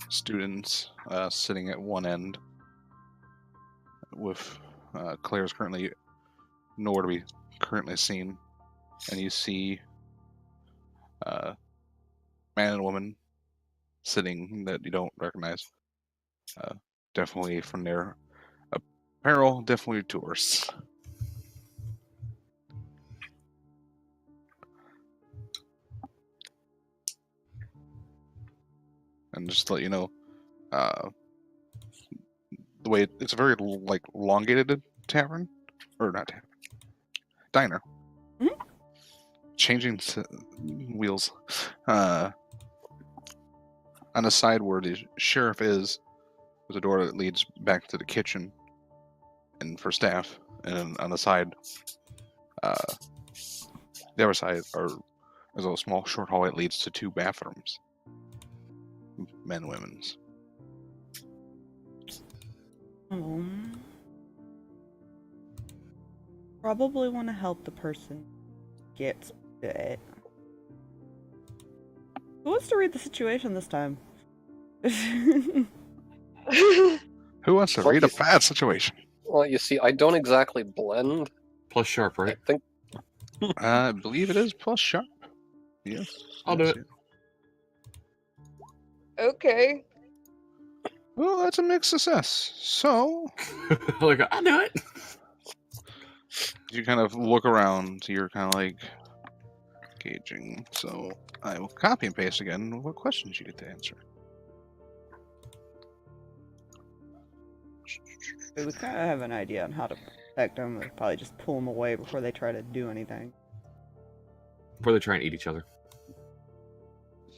students sitting at one end with Claire is currently nowhere to be currently seen, and you see man and woman sitting that you don't recognize. Definitely from their apparel, definitely tourists. And just to let you know, the way it's a very like elongated tavern, or not tavern, diner. Mhm. Changing wheels. On the side where the sheriff is, there's a door that leads back to the kitchen and for staff. And then on the side, the other side, there's a small short hallway that leads to 2 bathrooms, men and women's. Probably want to help the person get it. Who wants to read the situation this time? Who wants to Well, read a bad situation? Well, you see, I don't exactly blend. Plus sharp, right? I think I believe it is plus sharp. Yes. I'll do Yes, it. Okay. Well, that's a mixed success. So, Like, I'll do it. you kind of look around, you're kind of like gauging. So, I will copy and paste again what questions you get to answer. We kind of have an idea on how to protect them. We'll probably just pull them away before they try to do anything. Before they try and eat each other.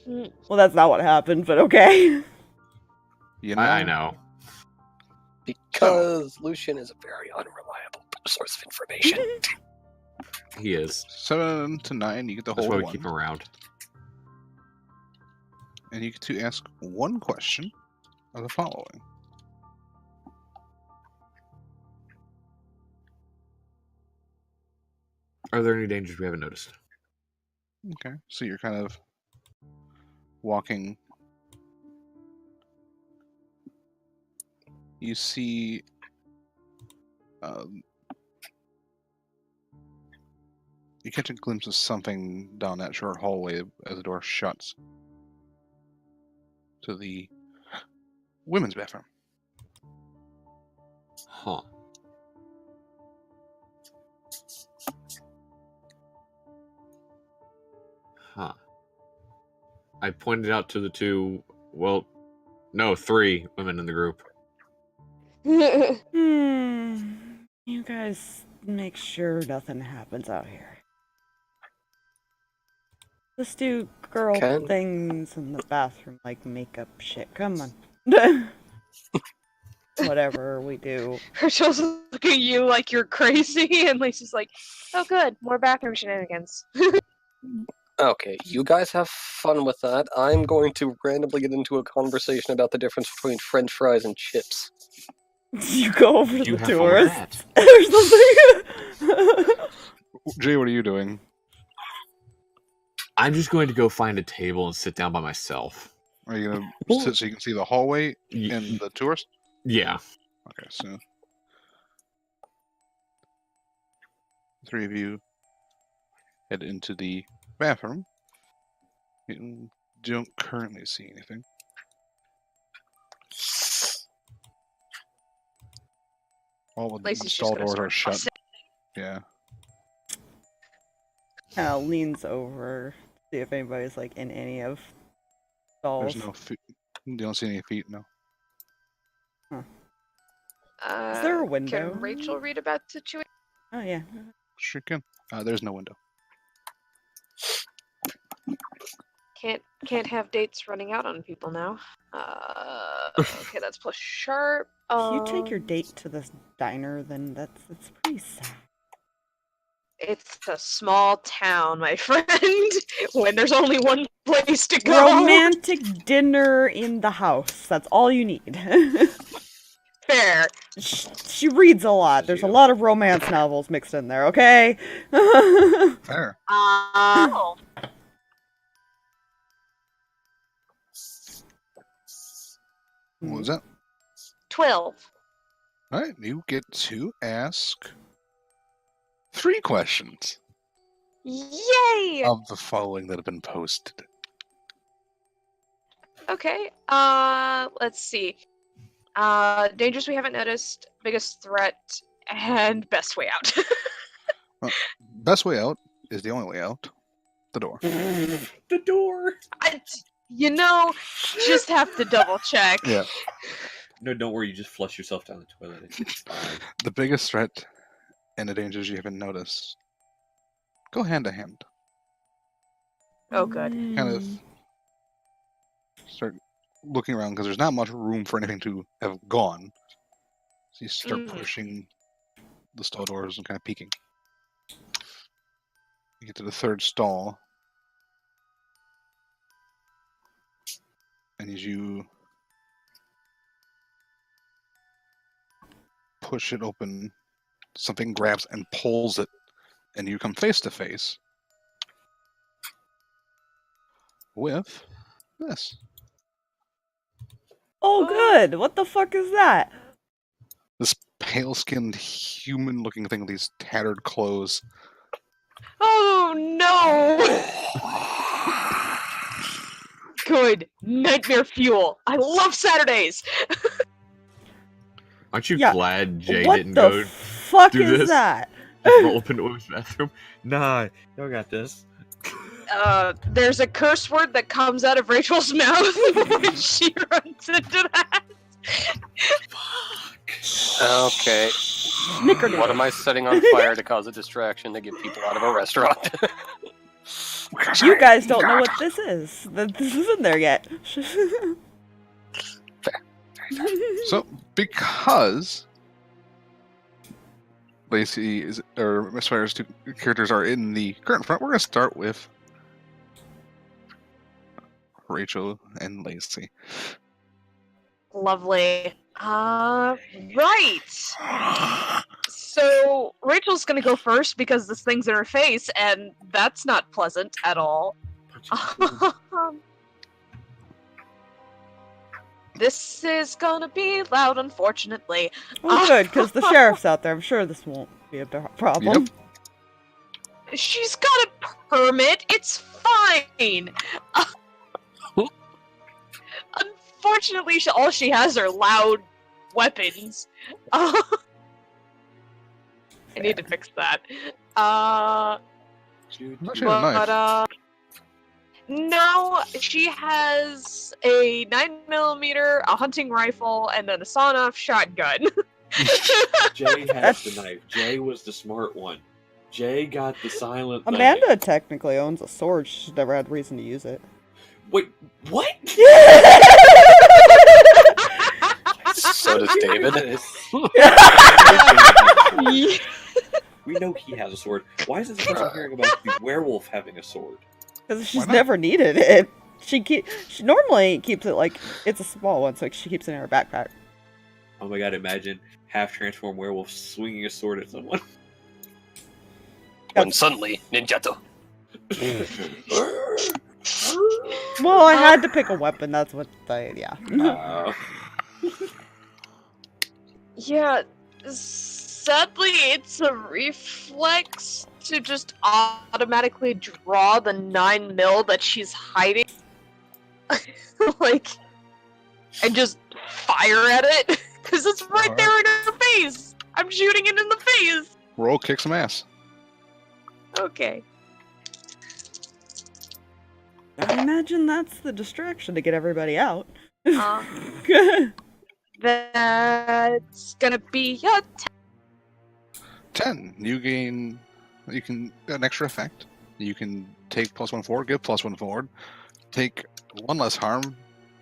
Well, that's not what happened, but okay. You I know. because Lucian is a very unreliable source of information. He is. 7 to 9, you get to That's hold why we one. keep him around. And you get to ask one question of the following. Are there any dangers we haven't noticed? Okay, so you're kind of walking. You see you catch a glimpse of something down that short hallway as the door shuts to the women's bathroom. Huh. Huh. I pointed out to the 2, well, no, 3 women in the group. You guys make sure nothing happens out here. Let's do girl Can- things in the bathroom, like makeup shit. Come on. Whatever we do. Rachel's looking at you like you're crazy, and Lacy's like, oh good, more bathroom shenanigans. Okay, you guys have fun with that. I'm going to randomly get into a conversation about the difference between French fries and chips. You go over to You the have fun with tourists that. or something. Jay, what are you doing? I'm just going to go find a table and sit down by myself. Are you gonna sit so you can see the hallway and the tourist? Yeah. Okay, so 3 of you head into the bathroom. You don't currently see anything. All the Lacy's just stall gonna doors are start shut. Yeah. Leans over, see if anybody's like in any of stalls. There's no feet. You don't see any feet, no. Is there a window? Can Rachel read about the situation? Oh yeah. Sure can. There's no window. Can't have dates running out on people now. Okay, that's plus sharp. If you take your date to this diner, then that's pretty sad. It's a small town, my friend. When there's only one place to go. Romantic dinner in the house. That's all you need. Fair. She reads a lot. There's a lot of romance novels mixed in there, okay? Fair. Oh. What was that? 12. All right, you get to ask 3 questions Yay! of the following that have been posted. Okay. Let's see. Dangers we haven't noticed, biggest threat, and best way out. Best way out is the only way out. The door. The door. Just have to double check. Yeah. No, don't worry. You just flush yourself down the toilet. It's fine. The biggest threat and the dangers you haven't noticed go hand to hand. Oh, good. Kind of start looking around because there's not much room for anything to have gone. So you start pushing the stall doors and kind of peeking. You get to the 3rd stall. And as you push it open, something grabs and pulls it, and you come face to face with this. Oh, good. What the fuck is that? This pale-skinned, human-looking thing with these tattered clothes. Oh no! Good. Nightmare fuel. I love Saturdays! Aren't you Yeah, glad Jay what didn't the go fuck do is this? that? just roll up into his bathroom? Nah, y'all got this. There's a curse word that comes out of Rachel's mouth when she runs into that. Okay. Snickerdoodle. What am I setting on fire to cause a distraction to get people out of a restaurant? You guys don't know what this is. This isn't there yet. So, because Lacy is, or Miss Fire's 2 characters are in the current front, we're going to start with Rachael and Lacy. Lovely. Right. So Rachel's gonna go first because this thing's in her face, and that's not pleasant at all. This is gonna be loud, unfortunately. Well, good, because the sheriff's out there. I'm sure this won't be a problem. Yep. She's got a permit. It's fine. Unfortunately, all she has are loud weapons. I need to fix that. Not sure, nice. No, she has a 9mm, a hunting rifle, and then a sawn-off shotgun. Jay has the knife. Jay was the smart one. Jay got the silent thing. Amanda technically owns a sword. She's never had reason to use it. Wait, what? So does David. We know he has a sword. Why is it the first I'm hearing about the werewolf having a sword? Because she's never needed it. She normally keeps it like it's a small one, so she keeps it in her backpack. Oh my god! Imagine half-transformed werewolf swinging a sword at someone. When suddenly, ninjato. Well, I had to pick a weapon. That's what yeah. Yeah, sadly, it's a reflex to just automatically draw the 9mm that she's hiding. And just fire at it. Because it's right there in her face. I'm shooting it in the face. Roll, kick some ass. Okay. I imagine that's the distraction to get everybody out. That's gonna be a 10. You can get an extra effect. You can take +1 forward, give +1 forward, take 1 less harm,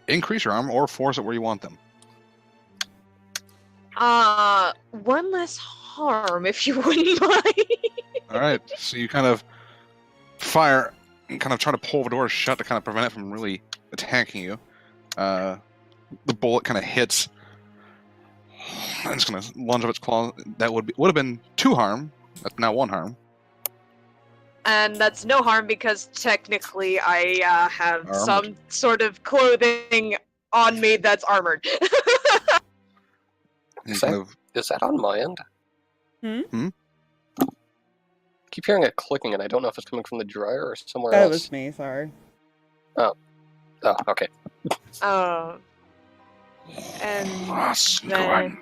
increase your arm, or force it where you want them. 1 less harm, if you wouldn't mind. Alright, so you kind of fire and kind of try to pull the door shut to kind of prevent it from really attacking you. The bullet kind of hits, and it's going to lunge up its claw. That would have been 2 harm. That's now 1 harm. And that's no harm because technically I have Armored. some sort of clothing on me that's armored. And kind of Is that on my end? Hmm? Keep hearing it clicking, and I don't know if it's coming from the dryer or somewhere That else. was me, sorry. Oh, okay. And then...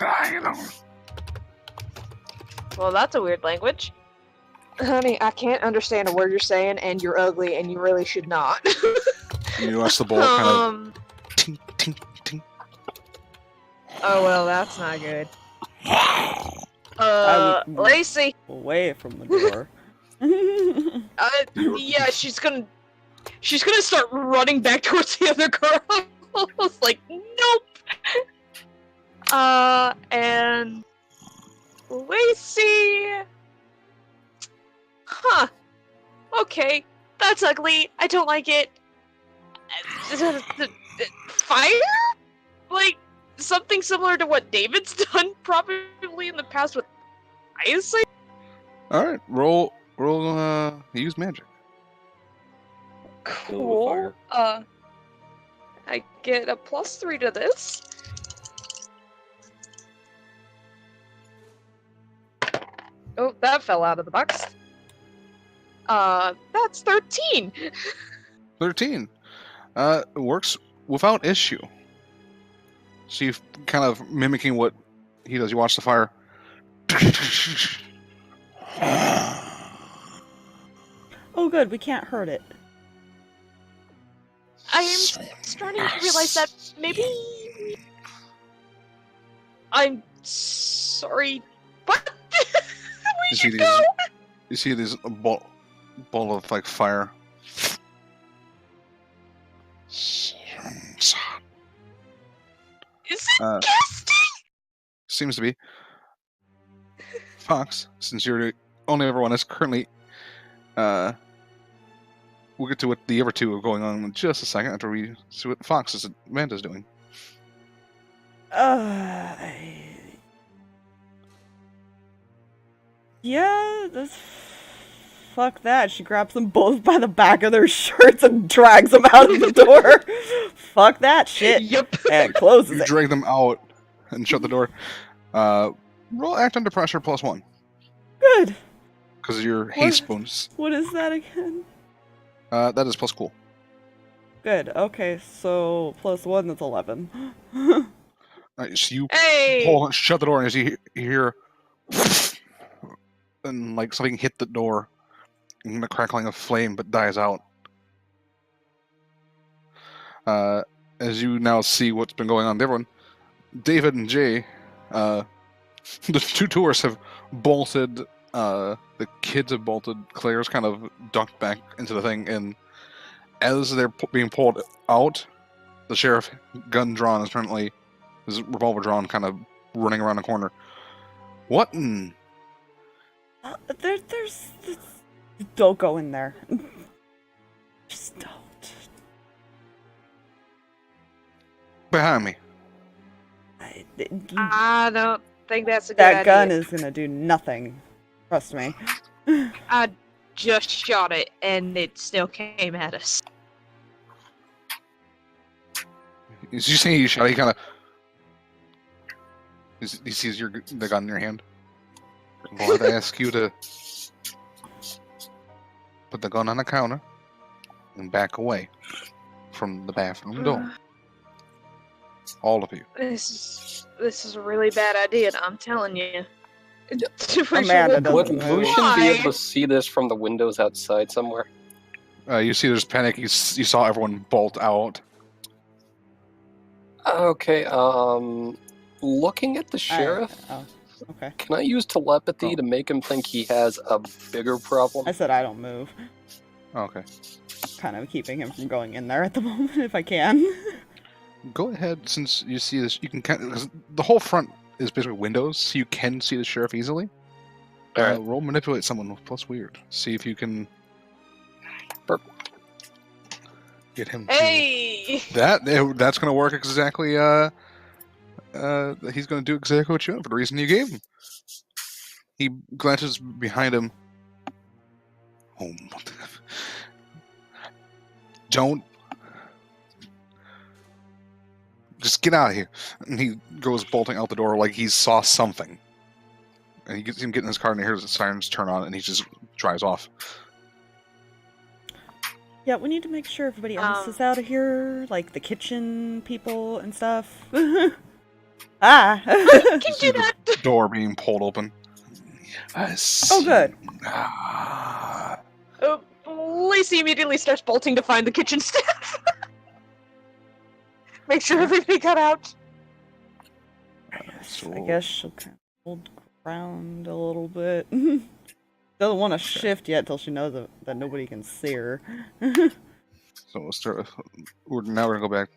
Well, that's a weird language. Honey, I can't understand a word you're saying, and you're ugly, and you really should not. You watch the bullet kind of tink, tink, tink. Oh, well, that's not good. I would- Lacy! Away from the door. Yeah, she's gonna start running back towards the other girl. It's like, nope! And... Lacy... Huh. Okay, that's ugly. I don't like it. Fire? Like, something similar to what David's done probably in the past with ice? Alright, roll, use magic. Fill it with Cool. fire. I get a +3 to this. Oh, that fell out of the box. That's 13! 13. Works without issue. So you kind of mimicking what he does. You watch the fire. Oh good, we can't hurt it. I am starting to realize that maybe... I'm sorry. What? You see this ball of like fire. Is it Uh, casting? Seems to be. Fox, since you're the only other one that's currently, we'll get to what the other two are going on in just a second after we see what Fox's Amanda's doing. Yeah, fuck that. She grabs them both by the back of their shirts and drags them out of the door. Fuck that shit. Yep. And closes You it. drag them out and shut the door. Roll act under pressure +1 Good. because of your haste bonus. What is that again? That is plus cool. Good. Okay, so +1, that's 11. Right, so you Hey! shut the door, and as you hear, and like something hit the door, and the crackling of flame, but dies out. As you now see what's been going on with everyone, David and Jay, the two tourists have bolted. The kids have bolted. Claire's kind of ducked back into the thing, and as they're being pulled out, the sheriff, gun drawn, is currently his revolver drawn, kind of running around the corner. What in... There's... Don't go in there. Just don't. Behind me. I don't think that's a good That idea. gun is gonna do nothing. Trust me. I just shot it, and it still came at us. Is you saying you shot? He kind of... He sees the gun in your hand. Well, I'd ask you to put the gun on the counter and back away from the bathroom door. All of you. This is a really bad idea, I'm telling you. Amanda doesn't Would move. Lucian be able to see this from the windows outside somewhere? You see there's panic. You saw everyone bolt out. Okay, looking at the sheriff, Oh, okay. can I use telepathy to make him think he has a bigger problem? I said I don't move. Okay. Kind of keeping him from going in there at the moment, if I can. Go ahead, since you see this, you can kind of, because the whole front is basically windows, so you can see the sheriff easily. Alright. Roll manipulate someone with plus weird. See if you can get him. Hey! That's going to work exactly. He's going to do exactly what you want for the reason you gave him. He glances behind him. Oh, don't. just get out of here. And he goes bolting out the door like he saw something. And he gets him getting his car, and he hears the sirens turn on, and he just drives off. Yeah, we need to make sure everybody else is out of here, like the kitchen people and stuff. Ah! Can You see do the that. door being pulled open. Oh, good. Lacy immediately starts bolting to find the kitchen staff. Make sure everybody got out. I guess she'll kind of hold ground a little bit. Doesn't want to shift yet till she knows that nobody can see her. So we'll start. We're gonna go back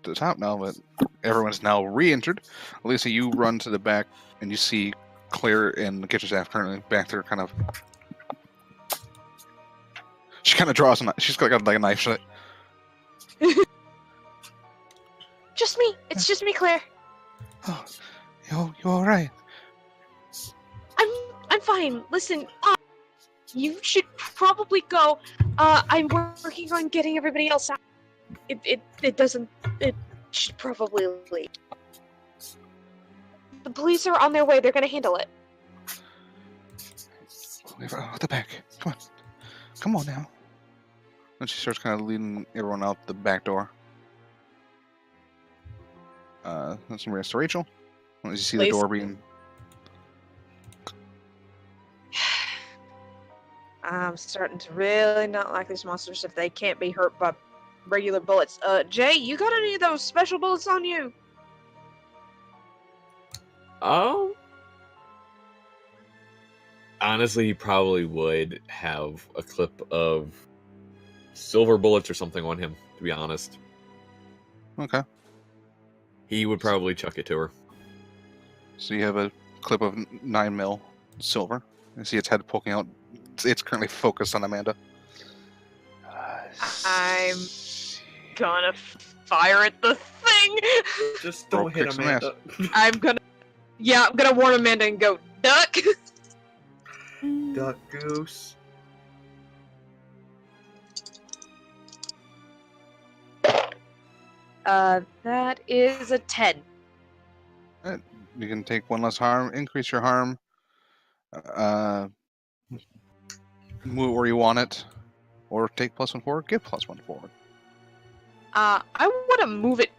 to the top now, but everyone's now re-entered. Lisa, you run to the back, and you see Claire and the kitchen staff currently back there, kind of. She kind of draws a knife. She's got like a knife shot. Just me. It's just me, Claire. Oh, you all right? I'm fine. Listen, you should probably go. I'm working on getting everybody else out. It should probably leave. The police are on their way. They're gonna handle it. The back. Come on now. And she starts kind of leading everyone out the back door. That's some rest to Rachel. As you see the Lacy. door being. I'm starting to really not like these monsters if they can't be hurt by regular bullets. Jay, you got any of those special bullets on you? Oh. Honestly, he probably would have a clip of silver bullets or something on him, to be honest. Okay. He would probably chuck it to her. So you have a clip of 9mm silver. You see its head poking out. It's currently focused on Amanda. I'm gonna fire at the thing. Just Bro, don't hit kick some Amanda. I'm gonna warn Amanda and go, duck. Duck goose. That is a 10. You can take one less harm, increase your harm, move where you want it, or take +1 forward, give +1 forward. I want to move it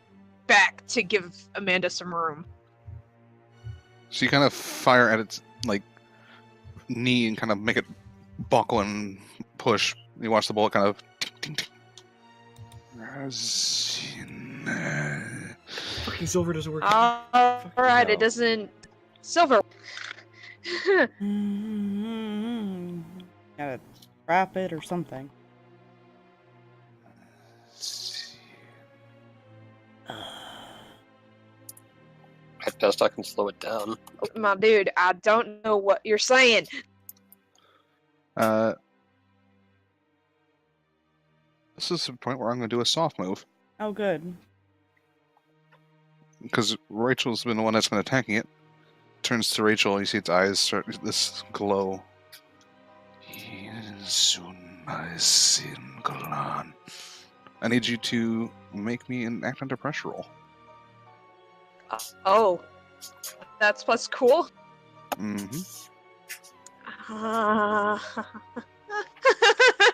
back to give Amanda some room. So you kind of fire at its knee and kind of make it buckle and push. You watch the bullet kind of. Ting, ting, ting. Fucking silver doesn't work. Alright, it doesn't. Silver. Gotta wrap it or something. At best, I can slow it down. My dude, I don't know what you're saying. This is the point where I'm going to do a soft move. Oh, good. Because Rachel's been the one that's been attacking it. Turns to Rachel, you see its eyes start this glow. I need you to make me an act under pressure roll. Oh. That's what's cool? Mm-hmm.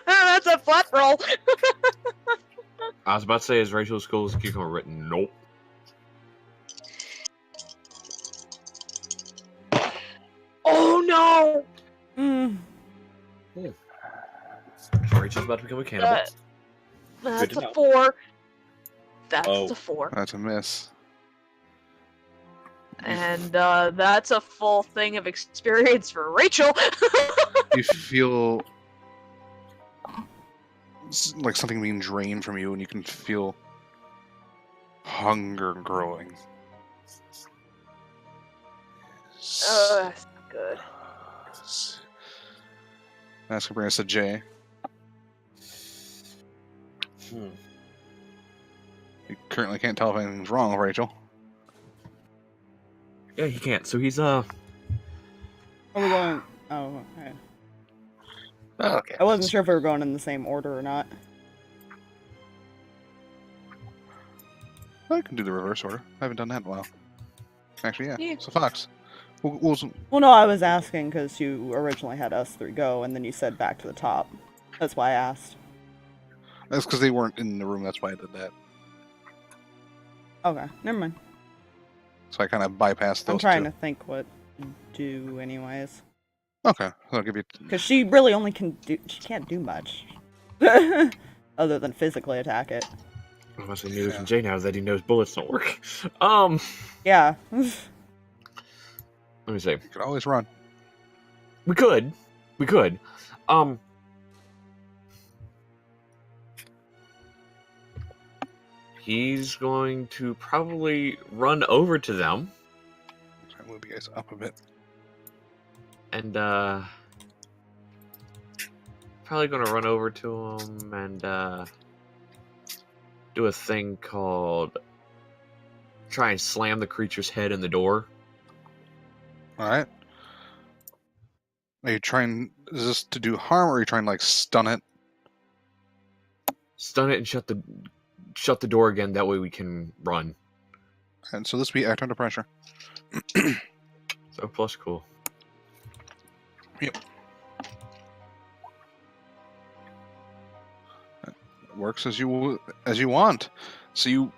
That's a flat roll. I was about to say, is Rachel's school's cucumber written? Nope. Oh no! Rachel's about to become a cannibal. That's to a know. 4. That's Oh. a 4. That's a miss. And that's a full thing of experience for Rachel. You feel like something being drained from you, and you can feel hunger growing. That's not good. That's going to bring us to Jay. Hmm. You currently can't tell if anything's wrong with Rachel. Yeah, he can't. So he's Are we going? Oh, okay. Okay. I wasn't sure if we were going in the same order or not. I can do the reverse order. I haven't done that in a while. Actually, yeah. Yeah. So Fox, Well, no, I was asking because you originally had us three go, and then you said back to the top. That's why I asked. that's because they weren't in the room. That's why I did that. Okay, never mind. So I kind of bypassed those I'm trying two. to think what to do anyways. Okay, I'll give you. Because she really only can do... She can't do much. Other than physically attack it. Unless neither Yeah. can Jay now that he knows bullets don't work. Yeah. Let me see. You could always run. We could. He's going to probably run over to them Try to move you guys up a bit. and probably going to run over to him and do a thing called try and slam the creature's head in the door. All right. Are you trying? Is this to do harm, or are you trying to like stun it? Stun it and shut the door again. That way we can run. And so this will be act under pressure. So plus cool. Yep. It works as you want. So you,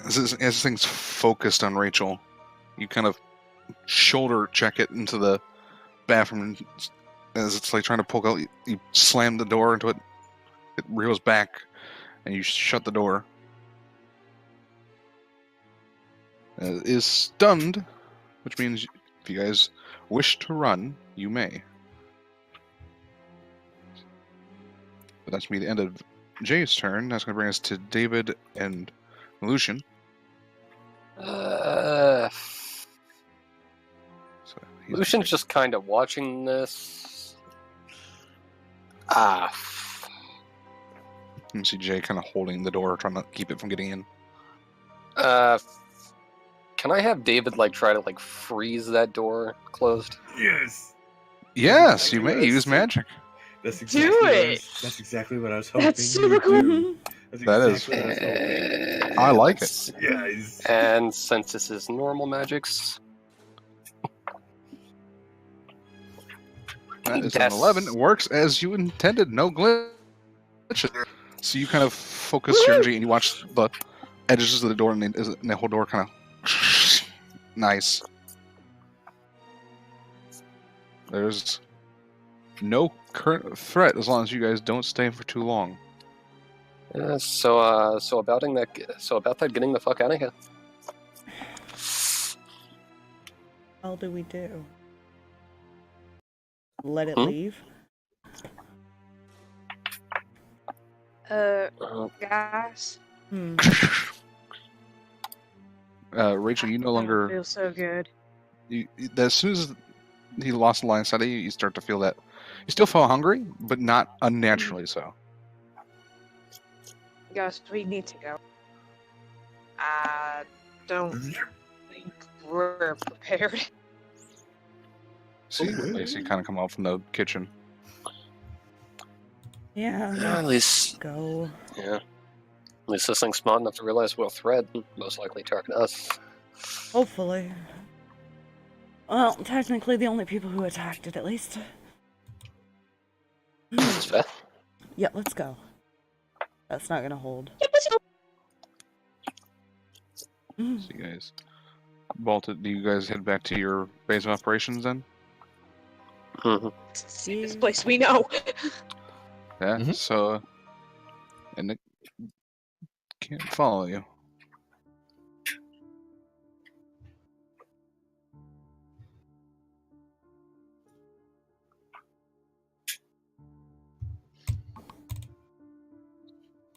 as this thing's focused on Rachel, you kind of shoulder check it into the bathroom as it's like trying to poke out. You slam the door into it. It reels back, and you shut the door. It is stunned, which means if you guys wish to run, you may. But that's going to be the end of Jay's turn. That's going to bring us to David and Lucian. So Lucian's just kind of watching this. You can see Jay kind of holding the door, trying to keep it from getting in. Can I have David try to freeze that door closed? Yes. Yes, you may use magic. That's exactly it! That's exactly what I was hoping. That's super cool. That's That is- exactly what I was hoping. I like it. Yes. And since this is normal magics, That is an That's- 11. It works as you intended. No glitches. So you kind of focus your energy and you watch the edges of the door, and the whole door kind of nice. There's no current threat as long as you guys don't stay for too long. so about that getting the fuck out of here. What do we do? Let it Hmm? leave? Guys. Rachel, you no I don't longer. feel so good. As soon as he lost the line of sight of you, you start to feel that. You still feel hungry, but not unnaturally so. Guys, we need to go. I don't think we're prepared. See Lacy kind of come out from the kitchen. Yeah, At least, go. At least this thing's smart enough to realize we're a threat, and most likely target us. Hopefully. Well, technically the only people who attacked it, at least. It's fair. Yeah, let's go. That's not gonna hold. So you guys bolted. Do you guys head back to your base of operations then? Mm-hmm. See this place we know. Yeah. Mhm. So, and it can't follow you.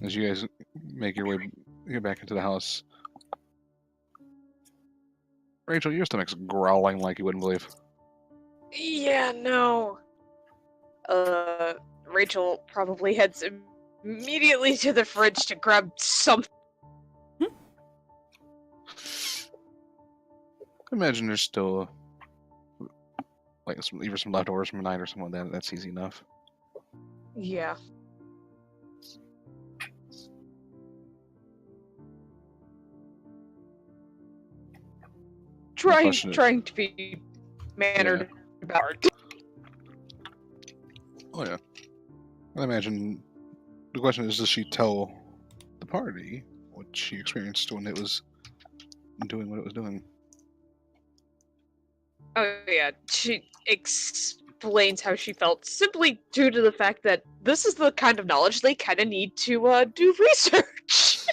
As you guys make your way get back into the house, Rachel, your stomach's growling like you wouldn't believe. Yeah, no. Rachel probably heads immediately to the fridge to grab something. Imagine there's still either some leftovers from a night or something like that. That's easy enough. Yeah. question is- trying to be mannered about. Oh yeah. I imagine the question is, does she tell the party what she experienced when it was doing what it was doing? Oh yeah, she explains how she felt simply due to the fact that this is the kind of knowledge they kind of need to do research.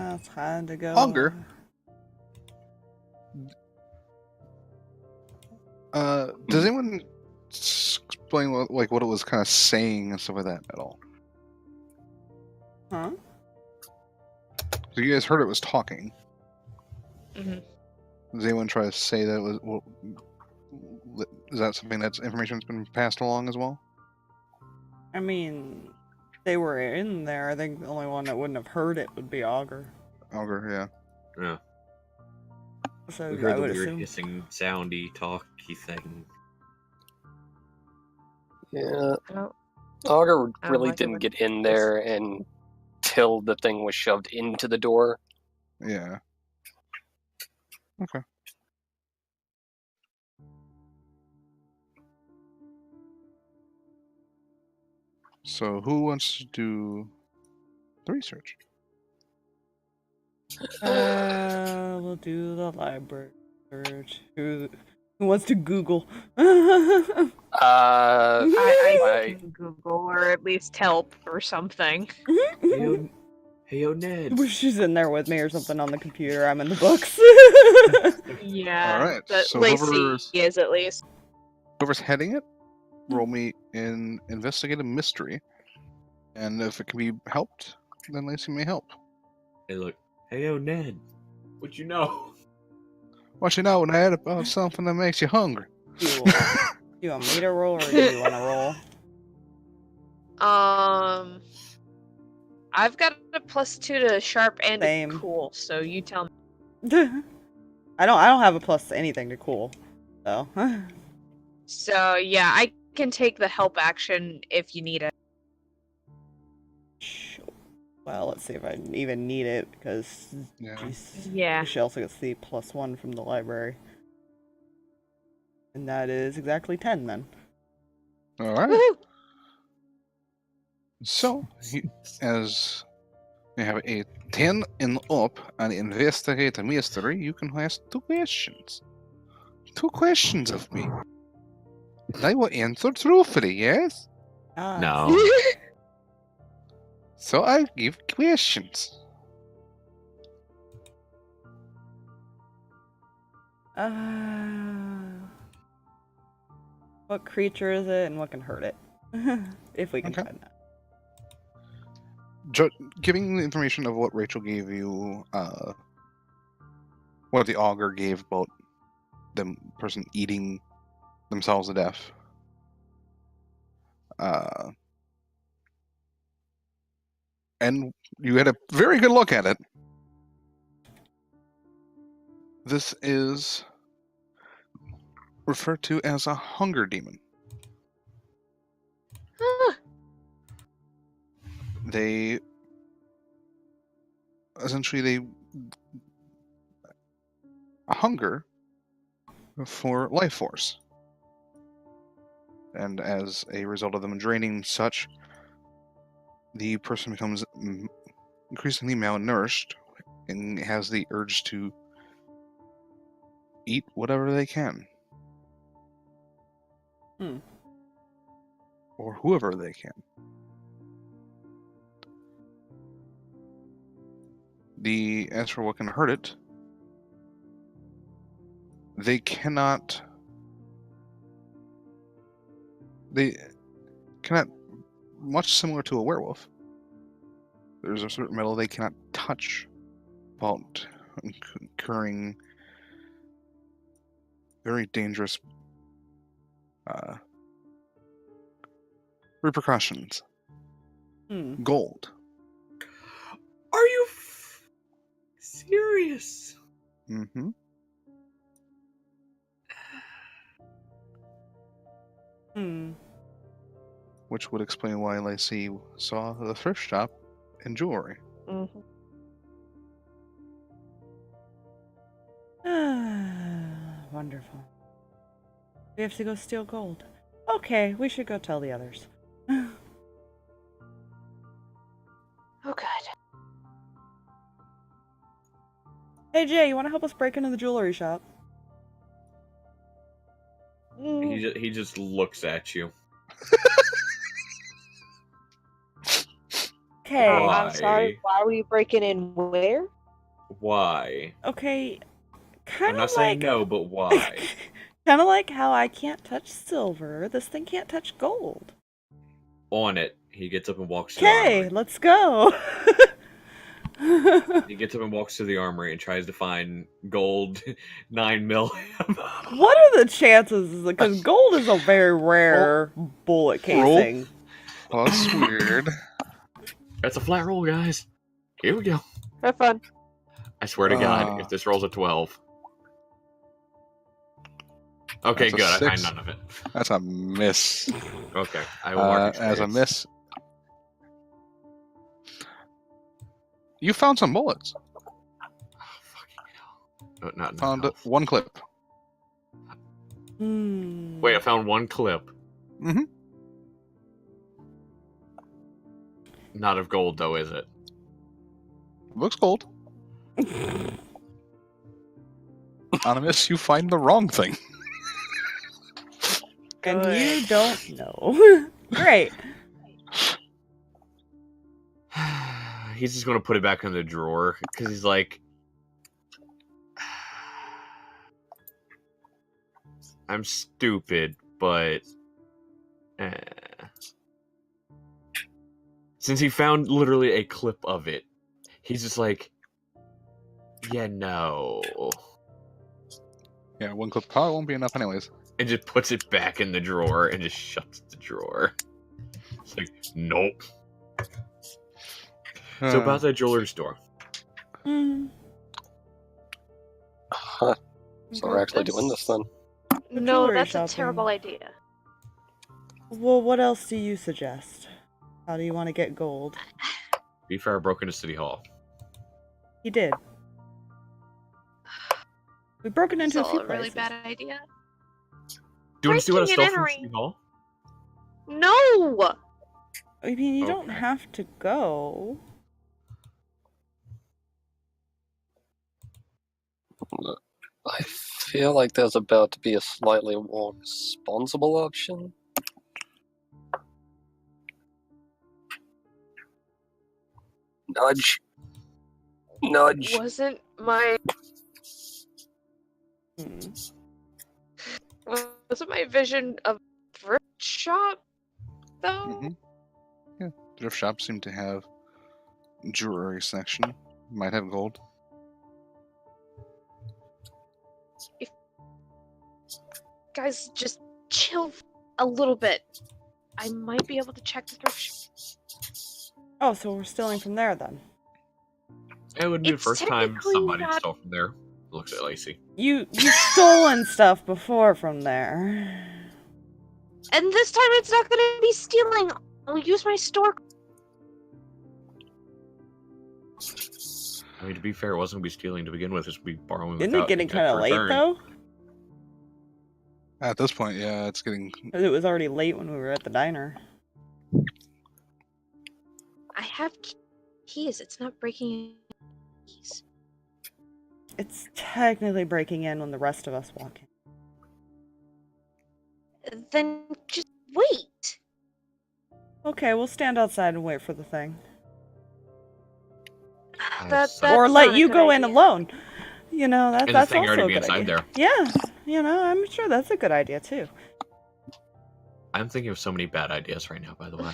It's time to go. Augur. Does anyone explain what it was kind of saying and stuff like that at all? Huh? So you guys heard it was talking. Mhm. Does anyone try to say that it was? Well, is that something that's information that's been passed along as well? I mean, they were in there. I think the only one that wouldn't have heard it would be Augur. Augur, yeah. Yeah. So We I heard the would weird assume. hissing, soundy, talky thing. Yeah. Oh, Augur Oh, really like it didn't would- get in there until the thing was shoved into the door. Yeah. Okay. So who wants to do the research? We'll do the library search. Who wants to Google? I can Google or at least help or something. Hey yo, Ned. She's in there with me or something on the computer. I'm in the books. Yeah, Alright, but so Lacy whoever's- is at least. Whoever's heading it, roll me in investigate a mystery, and if it can be helped, then Lacy may help. Hey, look. Hey yo, Ned. What you know? What you know, Ned, about something that makes you hungry? You want me to roll or do you want to roll? I've got a +2 to sharp and Same. to cool, so you tell me. I don't have a plus to anything to cool. So So yeah, I can take the help action if you need it. well, let's see if I even need it because Yeah. Yeah. she also gets the +1 from the library. And that is exactly 10 then. Alright. Woohoo! So, as you have a 10 and up and investigate a mystery, you can ask 2 questions. 2 questions of me. And I will answer truthfully, yes? Ah. No. So I give questions. What creature is it and what can hurt it? If we can Okay. find that. Giving the information of what Rachel gave you, what the augur gave about the person eating themselves to death. And you had a very good look at it. This is referred to as a hunger demon. They essentially hunger for life force, and as a result of them draining such, the person becomes increasingly malnourished and has the urge to eat whatever they can. Or whoever they can. As for what can hurt it, they cannot, much similar to a werewolf, there's a certain metal they cannot touch without incurring very dangerous repercussions. Gold. Are you serious? Mm-hmm. Which would explain why Lacy saw the thrift shop in jewelry. Mm-hmm. wonderful. We have to go steal gold. Okay, we should go tell the others. Oh, God. Hey Jay, you want to help us break into the jewelry shop? He just looks at you. Okay. Why? I'm sorry, why were you breaking in where? Why? Okay. I'm Kind not of saying like no, but why? kind of like how I can't touch silver. This thing can't touch gold. On it. He gets up and walks to the Okay, armory. let's go. He gets up and walks to the armory and tries to find gold 9 mil. What are the chances? Because gold is a very rare bullet casing. Plus weird. That's a flat roll, guys. Here we go. Have fun. I swear to God, if this rolls a 12. Okay, That's a good. I find 6. none of it. That's a miss. Okay, I will mark As a experience. miss. You found some bullets. Oh, fucking hell. Oh, not Found enough. one clip. Wait, I found one clip. Mm-hmm. Not of gold, though, is it? Looks gold. On a miss, you find the wrong thing. And you don't know. Great. He's just going to put it back in the drawer because he's like, I'm stupid, but since he found literally a clip of it, he's just like, yeah, no, Yeah, one clip probably won't be enough anyways. and just puts it back in the drawer and just shuts the drawer. It's like, nope. So about that jewelry store. Mm. Huh. So we're actually doing this then. No, jewelry that's shopping. a terrible idea. Well, what else do you suggest? How do you want to get gold? Be fair, I broke into City Hall. He did. We've broken into It's a few a really places. bad idea. Do you want to see what I Breaking and stole from entering. City Hall? No! I mean, you don't Okay. have to go. I feel like there's about to be a slightly more responsible option. Nudge. Nudge. Wasn't my Hmm. wasn't my vision of thrift shop though? Mm-hmm. Yeah, thrift shops seem to have jewelry section. Might have gold. Guys, just chill a little bit. I might be able to check the thrift shop. Oh, so we're stealing from there then. It would be the It's first time technically somebody not- stole from there. Looks at Lacy. You've stolen stuff before from there. And this time it's not gonna be stealing. I'll use my store. I mean, to be fair, it wasn't going to be stealing to begin with. It's be borrowing. Isn't it without getting kind of late return. though? At this point, yeah, it's getting. 'Cause it was already late when we were at the diner. I have keys. It's not breaking keys. It's technically breaking in when the rest of us walk in. Then just wait. Okay, we'll stand outside and wait for the thing. That's Or not let a you good go in idea. alone. You know, And the that's thing also already a be good inside idea. there. Yeah, you know, I'm sure that's a good idea too. I'm thinking of so many bad ideas right now, by the way.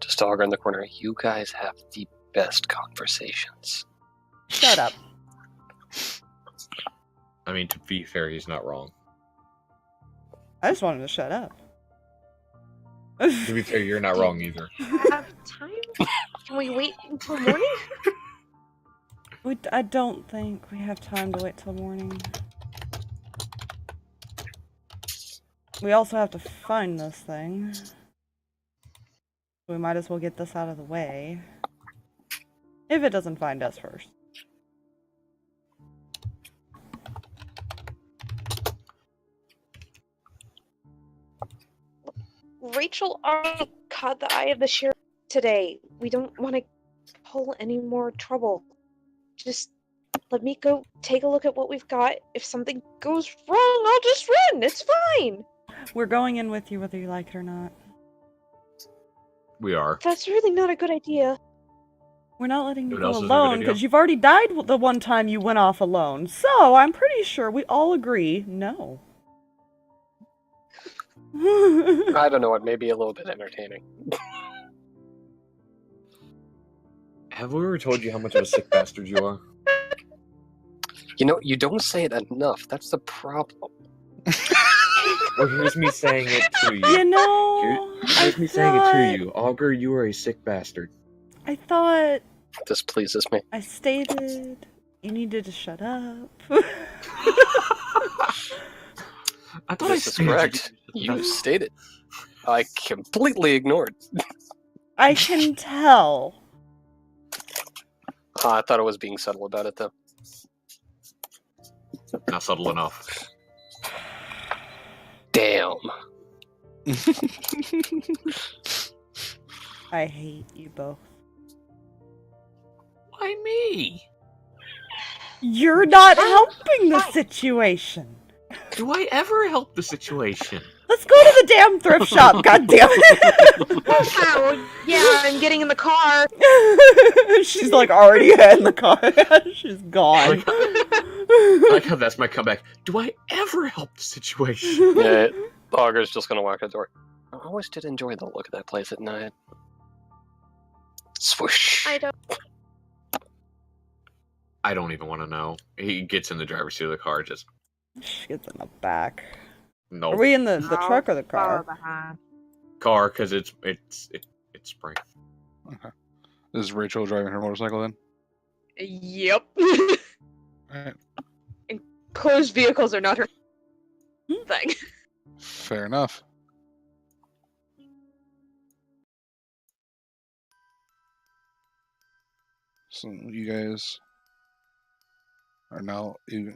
Just Augur in the corner. You guys have the best conversations. Shut up. I mean, to be fair, he's not wrong. I just wanted to shut up. To be fair, you're not wrong either. Have time? Can we wait until morning? I don't think we have time to wait till morning. We also have to find this thing. We might as well get this out of the way. If it doesn't find us first. Rachel already caught the eye of the sheriff today. We don't want to pull any more trouble. Just let me go take a look at what we've got. If something goes wrong, I'll just run. It's fine. We're going in with you whether you like it or not. We are. That's really not a good idea. We're not letting you What go else is a good alone idea? because you've already died the one time you went off alone. So I'm pretty sure we all agree no. I don't know, it may be a little bit entertaining. Have we ever told you how much of a sick bastard you are? You know, you don't say it enough. That's the problem. Well, here's me saying it to you. You know, Here's me saying it to you. Augur, you are a sick bastard. I thought This pleases me. I stated you needed to shut up. I thought This is correct. You stated. I completely ignored. I can tell. I thought I was being subtle about it, though. Not subtle enough. Damn. I hate you both. Why me? You're not helping the situation. Do I ever help the situation? Let's go to the damn thrift shop, god damn it. Oh, yeah, I'm getting in the car. She's like already in the car. She's gone. I like how that's my comeback. Do I ever help the situation? Yeah, Augur's just gonna walk out the door. I always did enjoy the look of that place at night. Swoosh. I don't even want to know. He gets in the driver's seat of the car, just She gets in the back. no Are we in the truck or the car? car because it's spring. Okay. Is Rachel driving her motorcycle then? Yep. Alright. Enclosed vehicles are not her thing. Fair enough. So you guys are now you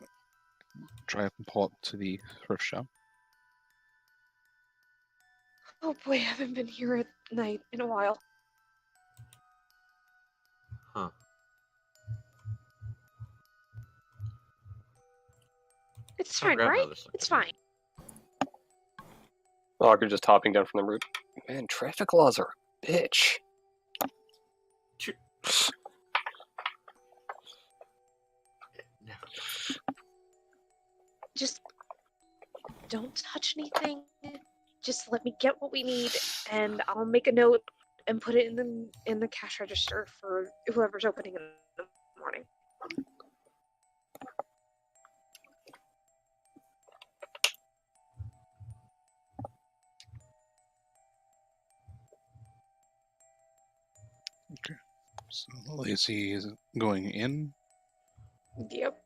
try and pull up to the thrift shop. Oh boy, I haven't been here at night in a while. Huh. It's I'll fine, grab right? another second. It's fine. Augur just hopping down from the roof. Man, traffic laws are a bitch. Just don't touch anything. Just let me get what we need, and I'll make a note and put it in the cash register for whoever's opening in the morning. So Lacy is going in. Yep.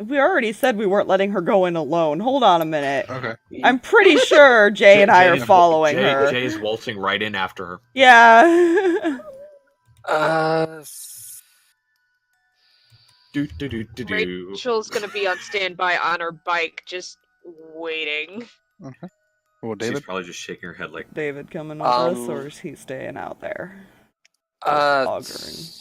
We already said we weren't letting her go in alone. Hold on a minute. Okay. I'm pretty sure Jay and I are following her. Jay's waltzing right in after her. Yeah. Do. Rachel's gonna be on standby on her bike, just waiting. Okay. Well, She's David. probably just shaking her head like, David coming with us, or is he staying out there? Auguring.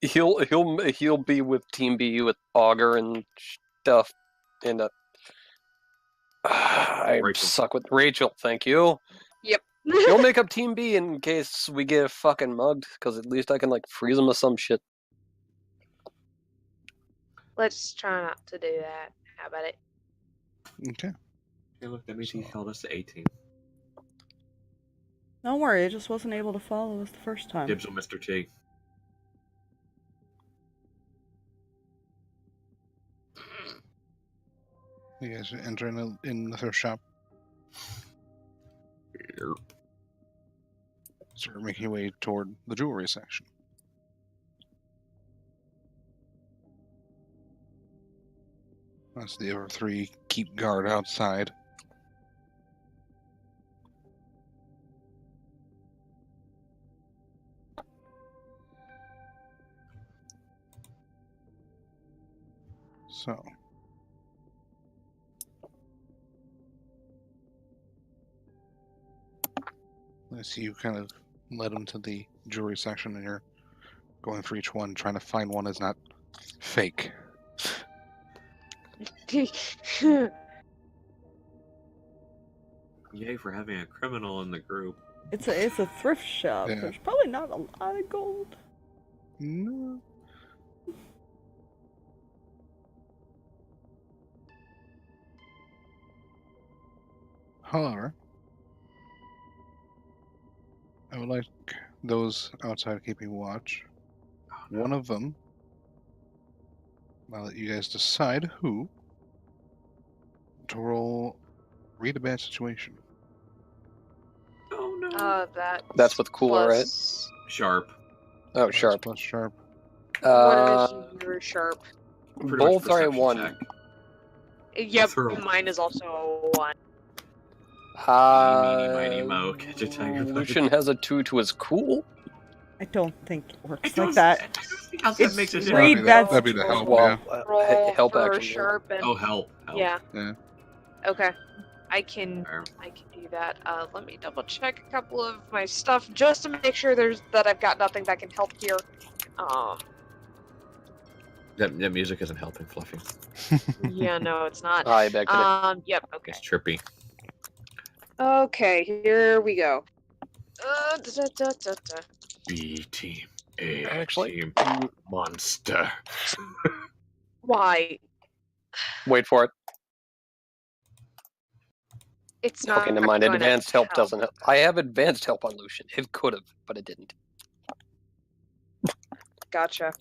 He'll be with Team B with Augur and stuff, and I Rachel. suck with Rachel. Thank you. Yep. He'll make up Team B in case we get fucking mugged, because at least I can like freeze him with some shit. Let's try not to do that. How about it? Okay. hey, look, that means he held us to 18. Don't worry, I just wasn't able to follow us the first time. Dibs on Mr. T. You guys are entering in the thrift shop. Here. So we're making your way toward the jewelry section. As the other three keep guard outside. So I see you kind of led him to the jewelry section, and you're going for each one, trying to find one that's not fake. Yay for having a criminal in the group. It's a thrift shop. Yeah. There's probably not a lot of gold. No. However, I would like those outside keeping watch. One of them, I'll let you guys decide who to roll read a bad situation. Oh no. That's with cooler, right? plus... Sharp. Oh, sharp. Plus sharp. What is your sharp? Pretty Both much are a perception 1. check. Yep, Throw. mine is also a 1. Eeny, meeny, miny, mo, catch a tiger by the Lucian has a 2 to his cool. I don't think it works I like that. I don't think how that It's makes a read difference. bad That'd be the help, Well, yeah. Roll help for action. sharp and... Oh, help. Yeah. Yeah. Okay. I can Alright. do that. Let me double check a couple of my stuff just to make sure that I've got nothing that can help here. That music isn't helping, Fluffy. Yeah, no, it's not. I beg to differ. Yep, okay. It's trippy. Okay, here we go. Da, da, da, da. B team. A Actually, team. Monster. Why? Wait for it. It's not. Okay, never mind. gonna Advanced help doesn't help. I have advanced help on Lucian. It could have, but it didn't. Gotcha.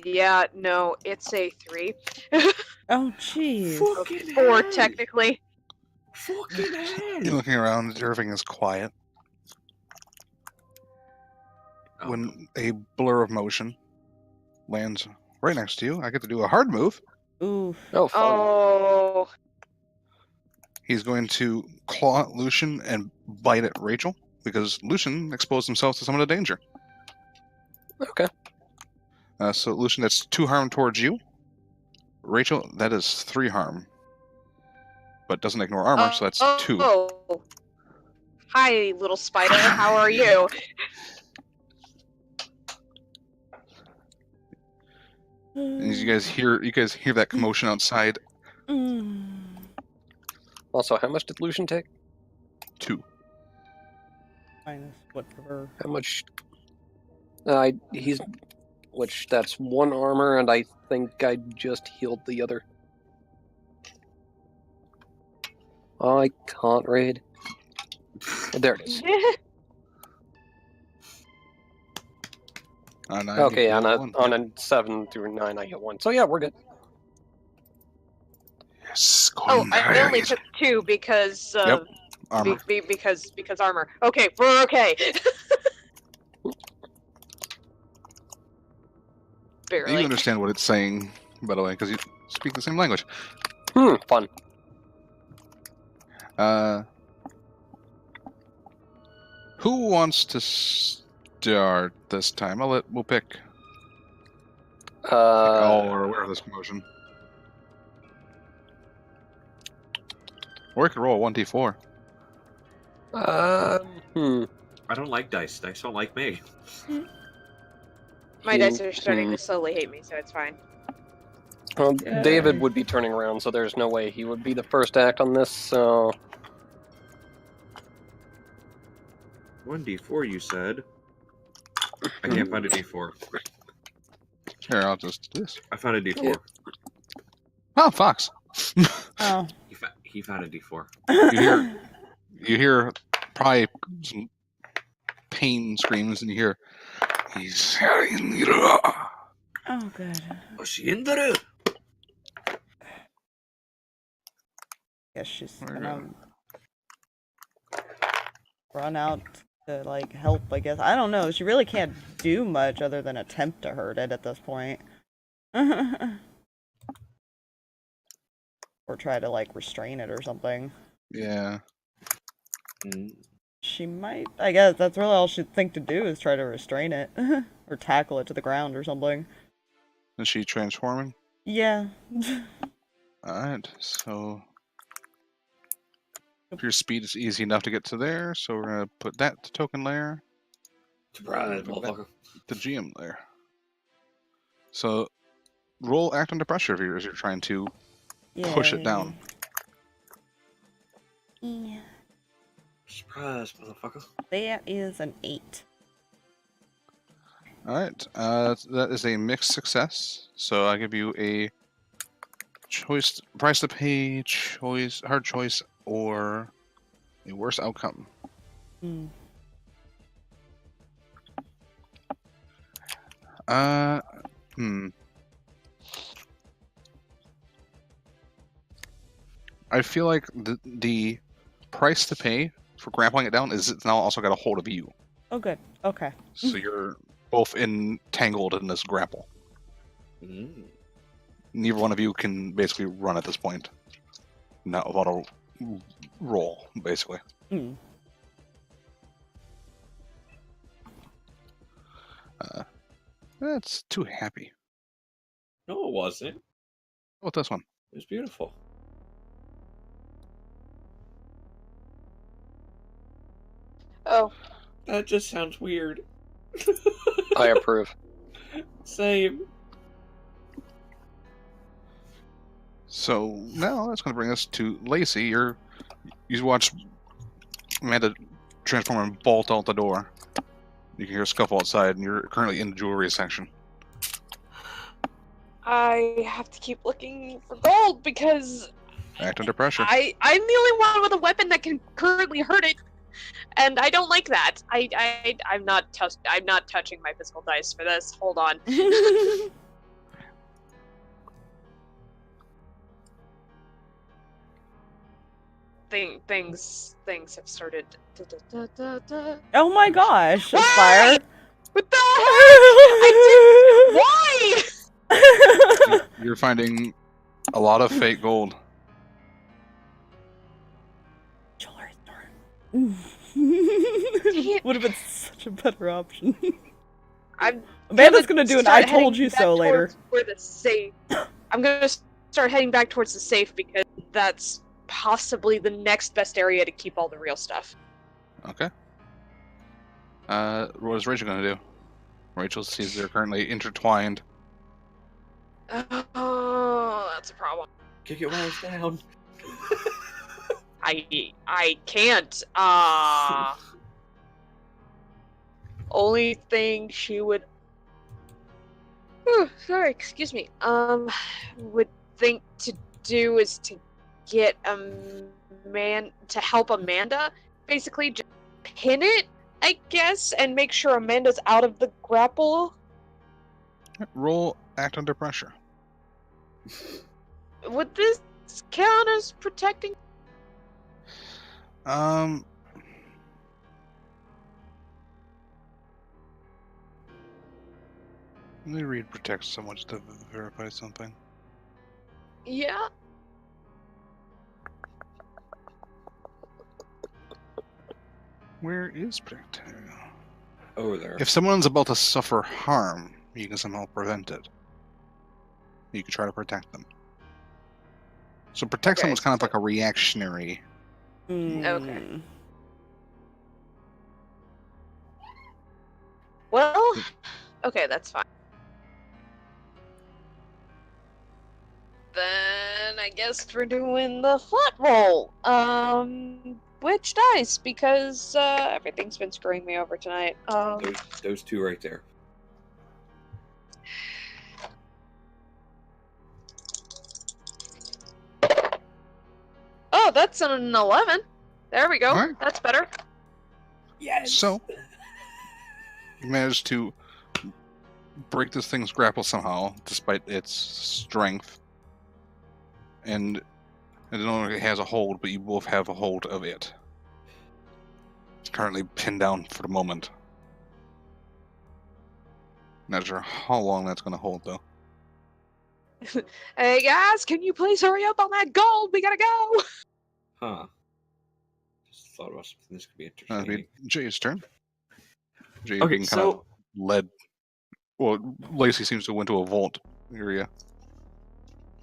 Yeah, no, it's a 3. Oh, jeez. Fucking 4, hey. technically. Fucking hey. You're looking around, everything is quiet. Oh, When a blur of motion lands right next to you, I get to do a hard move. Oof. Oh, fun. Oh. He's going to claw at Lucian and bite at Rachel, because Lucian exposed himself to some of the danger. Okay. So Lucian, that's 2 harm towards you. Rachel, that is 3 harm. But doesn't ignore armor, so that's 2. Oh. Hi, little spider. How are you? And you guys hear that commotion outside. Also, how much did Lucian take? 2. Minus whatever. How much? That's 1 armor, and I think I just healed the other. I can't raid. There it is. On 9, Okay, you on heal a 1. on a 7 through 9, I get 1. So yeah, we're good. Yes, Oh, I only took 2 because Yep, armor. because armor. Okay, we're okay. Barely. You understand what it's saying, by the way, because you speak the same language. Fun. Who wants to start this time? We'll pick. All are aware of this commotion. Or we could roll a 1d4. I don't like dice. Dice don't like me. My dice are starting to slowly hate me, so it's fine. Well, David would be turning around, so there's no way he would be the first to act on this, so... 1d4, you said. I can't find a d4. Here, I'll just do this. I found a d4. Oh, Fox. Oh. He found a d4. You hear probably some pain screams, and you hear, he's... Oh, good. Guess she's gonna run out to, like, help, I guess. I don't know. She really can't do much other than attempt to hurt it at this point. Or try to, like, restrain it or something. Yeah. She might, I guess, that's really all she'd think to do is try to restrain it. Or tackle it to the ground or something. Is she transforming? Yeah. Alright, so... If your speed is easy enough to get to there, so we're gonna put that to token layer, Surprise, Put that motherfucker. to GM layer. So roll act under pressure as you're trying to push it down. Yeah. Surprise, motherfucker. That is an 8. All right, that is a mixed success. So I give you a choice, price to pay, choice, hard choice, or a worse outcome. Hmm. I feel like the price to pay for grappling it down is it's now also got a hold of you. Oh, good. Okay. So you're both entangled in this grapple. Mm. Neither one of you can basically run at this point. Not without a roll, basically. Hmm. That's too happy. No, it wasn't. How about this one? It was beautiful. Oh, That just sounds weird. I approve. Same. So now that's going to bring us to Lacy. You watch Amanda transform and bolt out the door. You can hear a scuffle outside, and you're currently in the jewelry section. I have to keep looking for gold because Act under pressure. I'm the only one with a weapon that can currently hurt it, and I don't like that. I'm not touching my physical dice for this. Hold on. Things have started. Oh my gosh, a fire. What the heck? Why? You're finding a lot of fake gold. Jewelry store. Would have been such a better option. Amanda's gonna do an I told you so later. Where the safe. I'm gonna start heading back towards the safe because that's possibly the next best area to keep all the real stuff. Okay. What is Rachel going to do? Rachel sees they're currently intertwined. Oh, that's a problem. Kick your ass down. I can't. Only thing she would. Sorry, excuse me. Would think to do is to get to help Amanda, basically just pin it, I guess, and make sure Amanda's out of the grapple. Roll act under pressure. Would this count as protecting? Let me read protect so much to verify something. Yeah. Where is protect? Over there. If someone's about to suffer harm, you can somehow prevent it. You can try to protect them. So protect Okay, someone's kind of like a reactionary. Okay. Well, okay, that's fine. Then I guess we're doing the flat roll. Which dice? Because everything's been screwing me over tonight. Those two right there. Oh, that's an 11. There we go. All right. That's better. Yes. So you managed to break this thing's grapple somehow, despite its strength. And it not only has a hold, but you both have a hold of it. It's currently pinned down for the moment. Not sure how long that's going to hold, though. Hey guys, can you please hurry up on that gold? We gotta go. Huh. Just thought about something. This could be That'd interesting. be Jay's turn. Jay Okay, being kind of led. Well, Lacy seems to went to a vault area.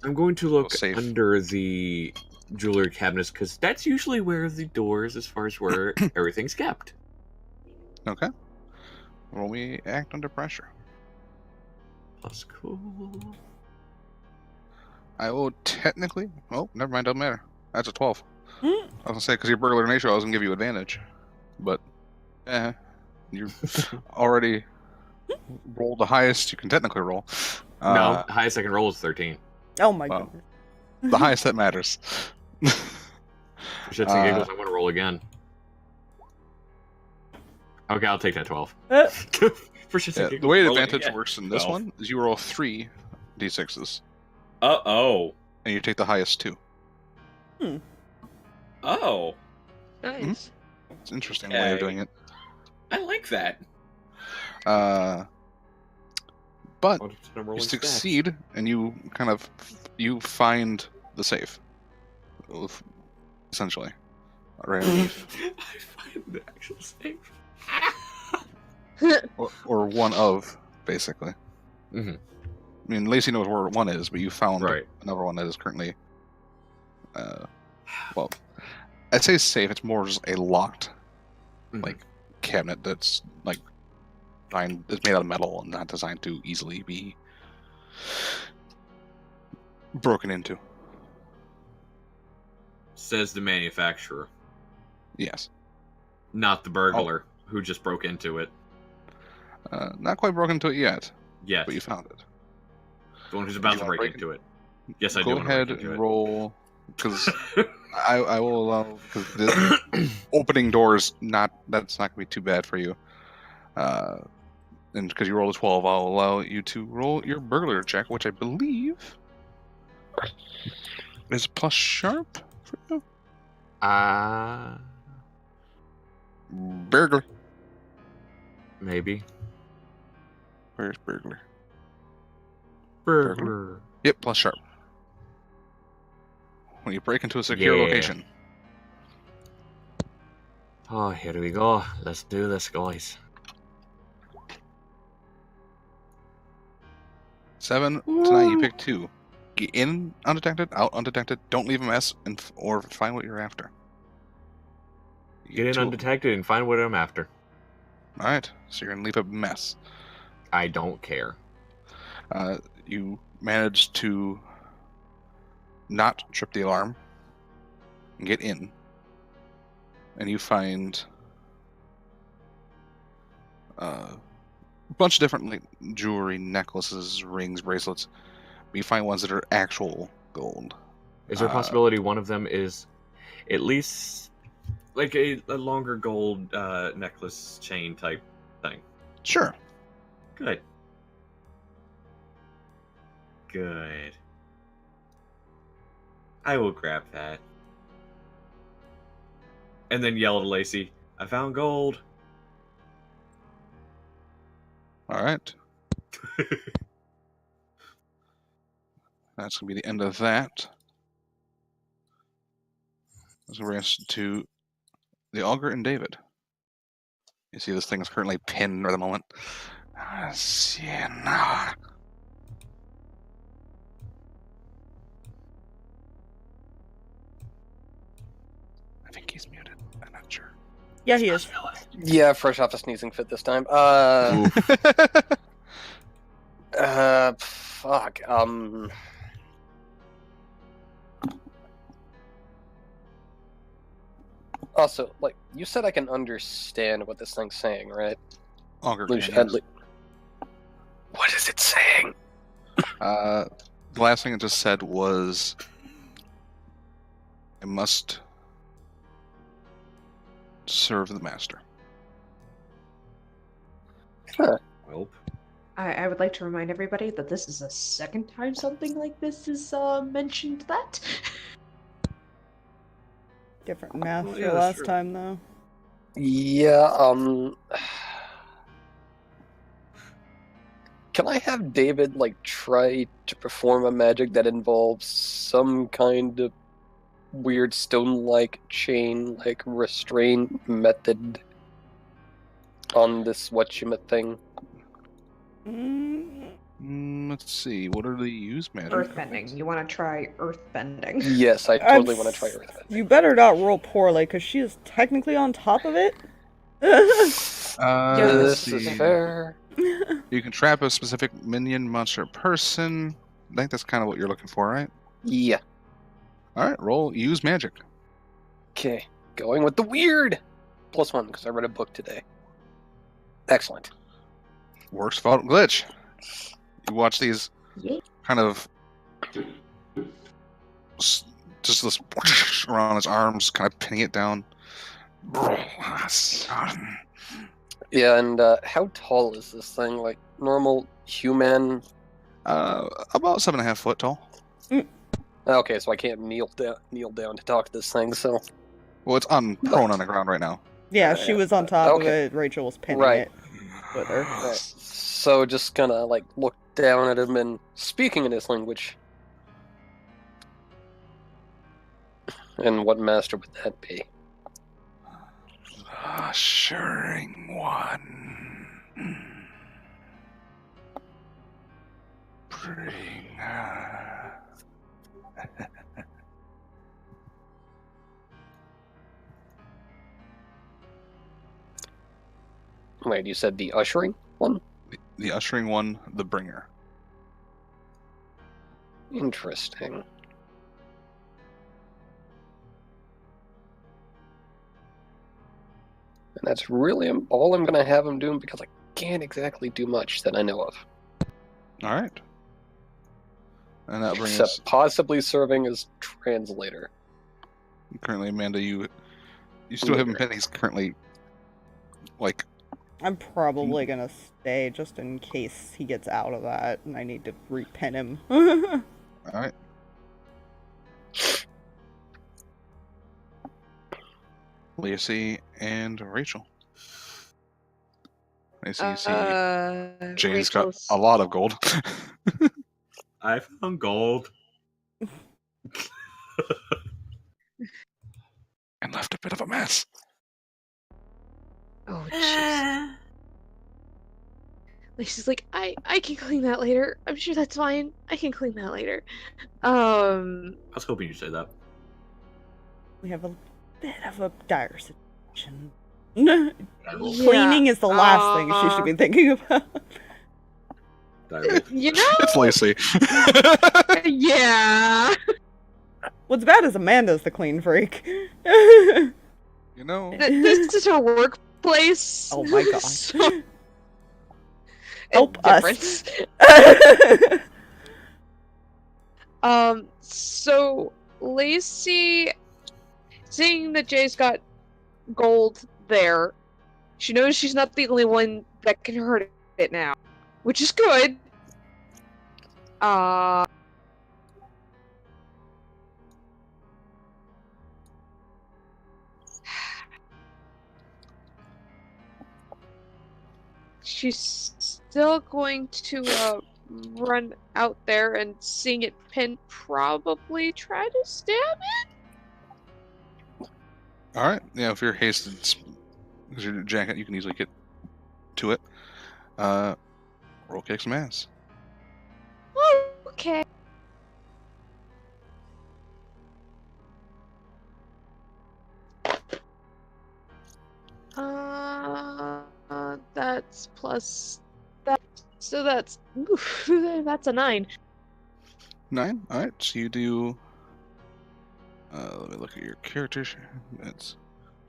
I'm going to look Safe. under the jewelry cabinets because that's usually where the doors, as far as where everything's kept. Okay. Roll me act under pressure. That's cool. I will technically. Oh, never mind. Doesn't matter. That's a 12. Hmm. I was gonna say because your burglar nature, I was gonna give you advantage, but you already rolled the highest you can technically roll. No, the highest I can roll is 13. Oh my Well, goodness. The highest that matters. For shits and giggles, I want to roll again. Okay, I'll take that 12. For shits and giggles. The way rolling advantage again. works in this 12. one is you roll 3 d6s, Oh. and you take the highest 2. Oh. Nice. It's an interesting way of Okay. doing it. I like that. But I'm you rolling stats. succeed, and you find the safe, essentially. Right underneath. I find the actual safe. or one of, basically. Mhm. I mean, Lacy knows where one is, but you found Right. another one that is currently, well, I'd say safe. It's more just a locked, Mhm. like, cabinet that's like it's made out of metal and not designed to easily be broken into. Says the manufacturer, Yes. not the burglar who just broke into it. Not quite broken into it yet, Yes, but you found it. the one who's about you to wanna break break into it. Yes, I do Go want to ahead break and into roll, because I will allow, because the opening doors that's not gonna be too bad for you. And because you rolled a 12, I'll allow you to roll your burglar check, which I believe is plus sharp for you. Burglar. Maybe. Where's burglar? Burglar. Yep, plus sharp. When you break into a secure Yeah. location. Oh, here we go. Let's do this, guys. 7 tonight. You pick 2. Get in undetected, out undetected. Don't leave a mess, or find what you're after. You Get in 2 of them. undetected and find what I'm after. All right, so you're gonna leave a mess. I don't care. You manage to not trip the alarm and get in, and you find a bunch of different like jewelry, necklaces, rings, bracelets. But you find ones that are actual gold. Is there a possibility one of them is at least like a longer gold necklace chain type thing? Sure. Good. Good. I will grab that. And then yell to Lacy, I found gold. All right. That's gonna be the end of that. Let's bring us to the Augur and David. You see this thing is currently pinned at the moment. Sienna. I think he's muted. I'm not sure. Yeah, he is. Yeah, fresh off a sneezing fit this time. Fuck. Also, like, you said I can understand what this thing's saying, right? Augur Lucia, can, yes. What is it saying? The last thing it just said was, I must serve the master. Welp. I would like to remind everybody that this is the second time something like this is mentioned that. Different master yeah, that's last true. time, though. Yeah, can I have David, like, try to perform a magic that involves some kind of weird stone-like chain, like, restraint method on this whatchamit thing? Mm, let's see. What are the use magic? Earthbending. You want to try earthbending? Yes, I totally want to try earthbending. You better not roll poorly, because she is technically on top of it. This let's is see. fair. You can trap a specific minion, monster, person. I think that's kind of what you're looking for, right? Yeah. All right, roll use magic. Okay, going with the weird. +1, because I read a book today. Excellent. Works fault glitch. You watch these Yeah. kind of just this around his arms, kind of pinning it down. Yeah, and how tall is this thing? Like normal human? About 7.5 foot tall. Okay, so I can't kneel down to talk to this thing. So Well, it's prone on the ground right now. Yeah, she was on top of Okay. it. Rachel was pinning Right. it with her. Right. So just gonna like look down at him and speaking in his language. And what master would that be? Ushering one. Bring her. Wait, you said the ushering one? The ushering one, the bringer. Interesting. And that's really all I'm gonna have him doing because I can't exactly do much that I know of. All right. And that brings Except possibly serving as translator. currently, Amanda, you still haven't been. He's currently like I'm probably gonna stay just in case he gets out of that and I need to repin him. all right. Lacy and Rachel. Lacy, you see Jane's got Rachel's- a lot of gold. I found gold. And left a bit of a mess. Oh, jeez. She's like, I can clean that later. I'm sure that's fine. I can clean that later. I was hoping you'd say that. We have a bit of a dire situation. Yeah, Cleaning is the last thing she should be thinking about. Diary. You know? It's Lacy. Yeah. What's bad is Amanda's the clean freak. You know, This is her workplace. Oh my god. So- Help difference. us. So Lacy, seeing that Jay's got gold there, she knows she's not the only one that can hurt it now, which is good. She's still going to run out there and seeing it pinned, probably try to stab it. all right. Yeah, if you're hasted, because you're jacket, you can easily get to it. Roll kick some ass. Oh, okay. That's plus that, so that's that's a 9. 9. All right. So you do. Let me look at your character. That's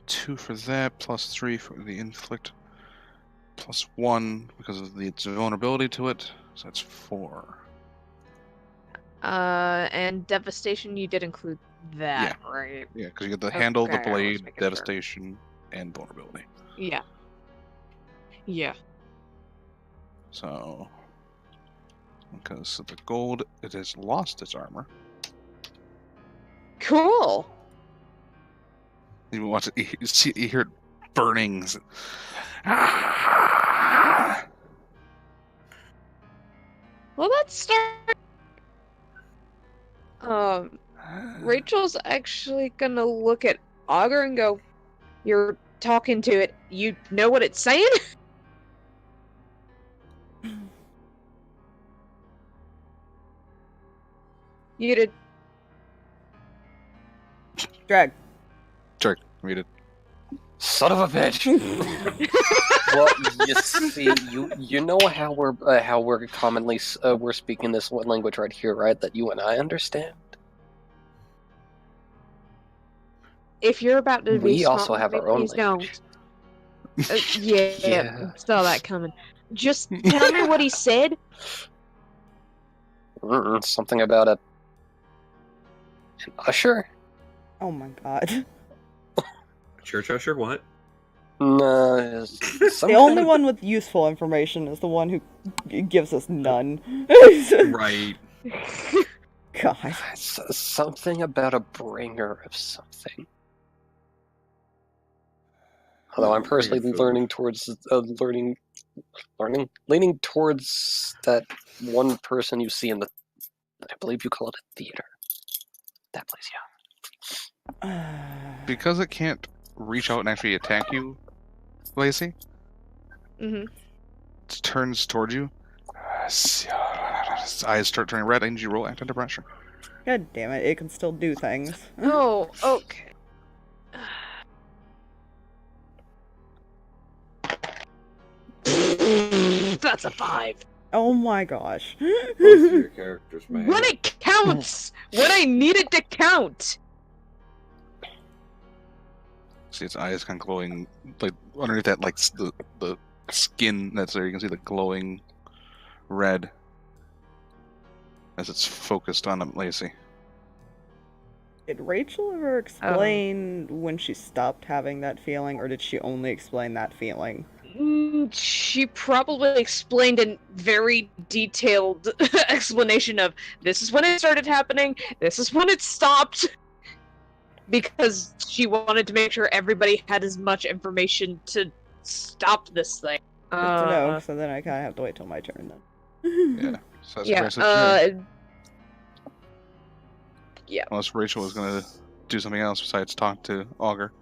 2 for that, plus 3 for the inflict, plus 1 because of its vulnerability to it. So that's 4. And devastation, you did include that, right? Yeah, because you get the handle, the Okay, I was blade, making sure. devastation, and vulnerability. Yeah. Yeah. So, because of the gold, it has lost its armor. Cool. You watch it, you hear it burnings. Ah! Well, let's start. Rachel's actually gonna look at Augur and go, "You're talking to it. You know what it's saying?" You did. Drag. Jerk, muted. Son of a bitch. Well, you see, you know how we're commonly we're speaking this one language right here, right? That you and I understand. If you're about to be We smart also with have me, our own please language. don't. Yeah, Yeah. saw that coming. Just tell me what he said. Something about an usher. Oh my god. Church usher, what? No, The only one with useful information is the one who gives us none. Right. God. Something about a bringer of something. Although I'm personally Food. learning towards leaning towards that one person you see in the, I believe you call it a theater. That place, yeah. Because it can't reach out and actually attack you, Lacy, Mm-hmm. it turns towards you. Its eyes start turning red. I need you to roll act under pressure. God damn it, it can still do things. Oh, okay. That's a 5. Oh my gosh. Both of your characters, man. When it counts! When I need it to count! See its eyes kind of glowing, like underneath that, like the skin that's there. You can see the glowing red as it's focused on Lacy. Did Rachel ever explain when she stopped having that feeling, or did she only explain that feeling? She probably explained a very detailed explanation of this is when it started happening, this is when it stopped, because she wanted to make sure everybody had as much information to stop this thing. Good to know, so then I kind of have to wait till my turn then. Yeah. So that's Yeah, basically yeah. unless Rachel is going to do something else besides talk to Augur.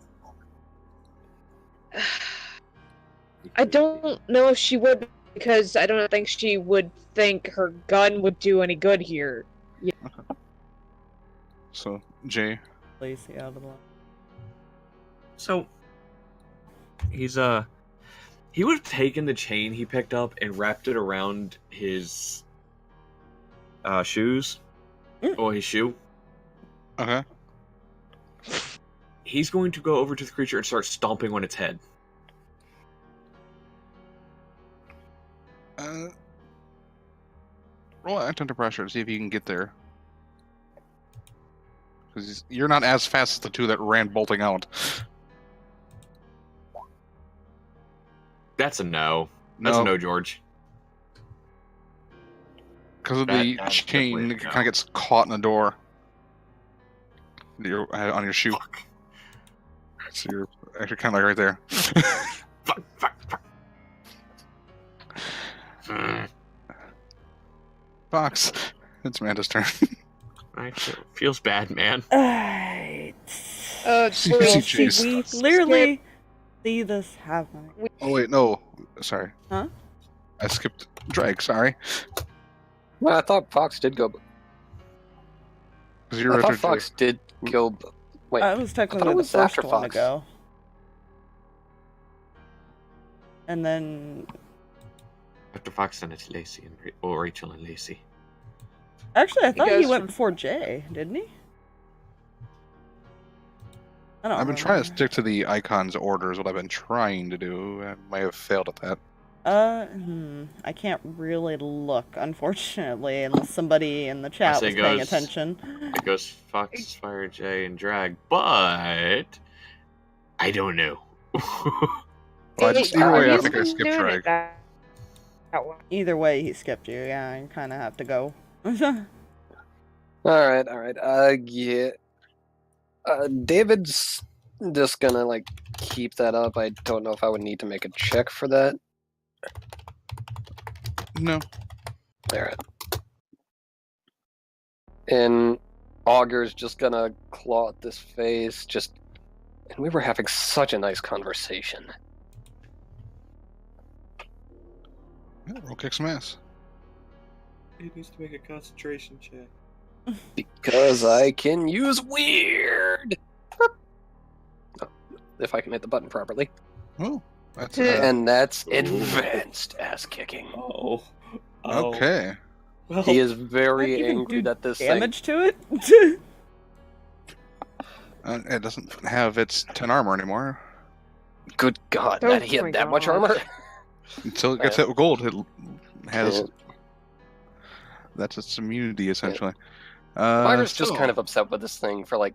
I don't know if she would, because I don't think she would think her gun would do any good here. Okay. So, Jay. Lacy out of the line. So he would have taken the chain he picked up and wrapped it around his shoes. Or his shoe. Okay. He's going to go over to the creature and start stomping on its head. Roll act under pressure to see if you can get there. Because you're not as fast as the two that ran bolting out. That's a no. That's a no, George. Because of the That's chain, definitely it a no. kind of gets caught in the door. On your shoe. Fuck. So you're actually kind of like right there. Fuck. Fox, it's Amanda's turn. Feels bad, man. Alright. See, Should we clearly see this happening? Oh wait, no. Sorry. Huh? I skipped Drag, sorry. Well, I thought Fox did go. Because you're I thought after Fox did go. Wait, It was I thought technically it the was first after one to Fox. go. And then... After Fox, then it's Lacy or Rachel and Lacy. Actually, I thought he goes went from- before Jay, didn't he? I don't I've been trying to remember. stick to the icons order is what I've been trying to do. I may have failed at that. I can't really look, unfortunately, unless somebody in the chat say was paying goes- attention. It goes Fox, Fire, J, and Drag, but I don't know. Well, either way, I think I He's skipped doing Drag. it that way. Either way, he skipped you. Yeah, you kind of have to go. All right. Yeah. David's just gonna keep that up. I don't know if I would need to make a check for that. No. All right. And Augur's just gonna claw at this face. And we were having such a nice conversation. Yeah, roll kick some ass. He needs to make a concentration check. Because I can use weird. Oh, if I can hit the button properly. Oh, that's And that's Ooh. advanced ass kicking. Oh. okay. Well, He is You very can angry do that this damage to it. It doesn't have its 10 armor anymore. thing. Good God, Oh that he my had that much gosh. armor. Until it gets hit with gold, it has. Yeah. That's its immunity, essentially. Myra's just so- kind of upset with this thing for like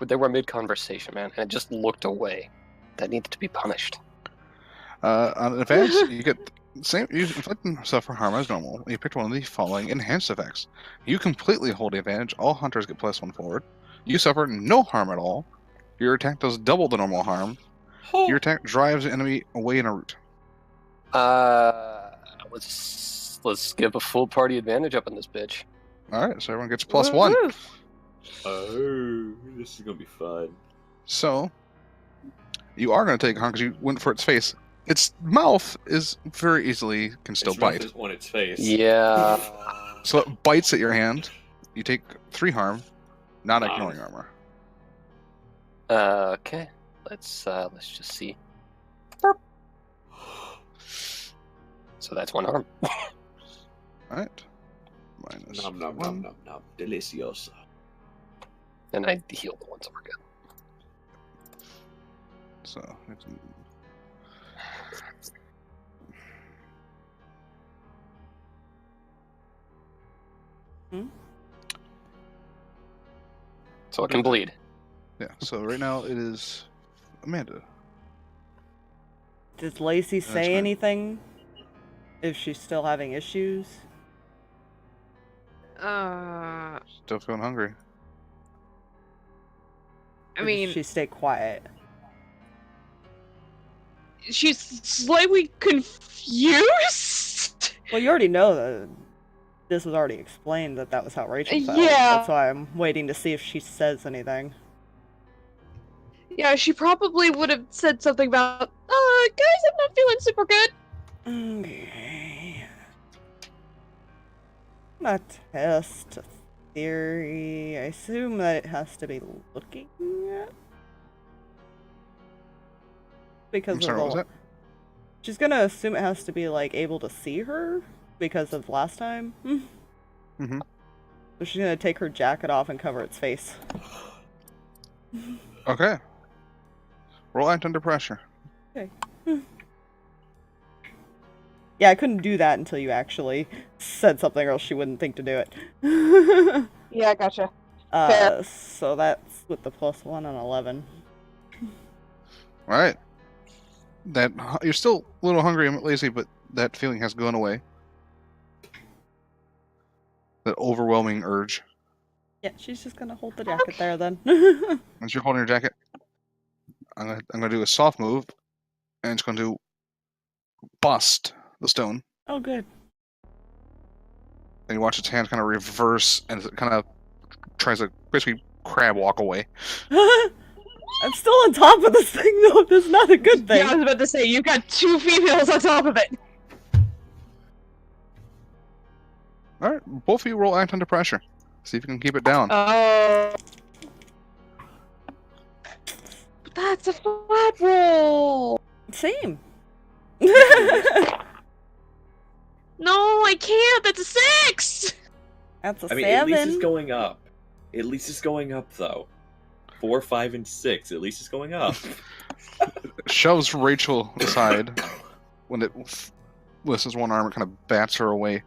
they were mid conversation, man, and it just looked away. That needed to be punished. On advance, you get same. You inflict and suffer harm as normal. You picked one of the following enhanced effects. You completely hold the advantage. All hunters get +1 forward. You suffer no harm at all. Your attack does double the normal harm. Your attack drives the enemy away in a route. Let's give a full party advantage up in this bitch. All right, so everyone gets +1. Woohoo. oh, this is gonna be fun. So you are going to take harm because you went for its face. Its mouth is very easily can still Its mouth bite. is on its face. Yeah. So it bites at your hand. You take 3 harm, not Wow. ignoring armor. Okay. Let's just see. Burp. So that's 1 harm. All right. Minus Nom nom 1. nom nom nom. Delicioso. And I healed the ones that were good. So it's So it can bleed. yeah. So right now it is Amanda. Does Lacy That's say fine. anything? If she's still having issues? I Still feeling hungry. Or does mean, she stay quiet? she's slightly confused. Well, you already know that this was already explained that was how Rachel felt. Yeah. That's why I'm waiting to see if she says anything. Yeah, she probably would have said something about, guys, I'm not feeling super good. Okay. Not test, a theory. I assume that it has to be looking at. Because I'm sorry, of what was the- that? She's gonna assume it has to be like able to see her because of last time. Mhm. So she's gonna take her jacket off and cover its face. Okay. Roll act under pressure. Yeah, I couldn't do that until you actually said something, or else she wouldn't think to do it. Yeah, gotcha. Fair. So that's with the +1 and 11. All right. That you're still a little hungry and lazy, but that feeling has gone away. That overwhelming urge. Yeah, she's just gonna hold the jacket there then. Once you're holding your jacket, I'm gonna do a soft move, and it's gonna do bust the stone. Oh, good. And you watch its hand kind of reverse, and it kind of tries to basically crab walk away. I'm still on top of this thing, though. That's not a good thing. Yeah, I was about to say, you've got 2 females on top of it. All right, both of you roll act under pressure. See if you can keep it down. Oh. But that's a flat roll. Same. No, I can't. That's a 6. That's a I mean, 7. at least it's going up. At least it's going up, though. 4, 5, and 6. At least it's going up. Shoves Rachel aside when it lifts one arm and kind of bats her away.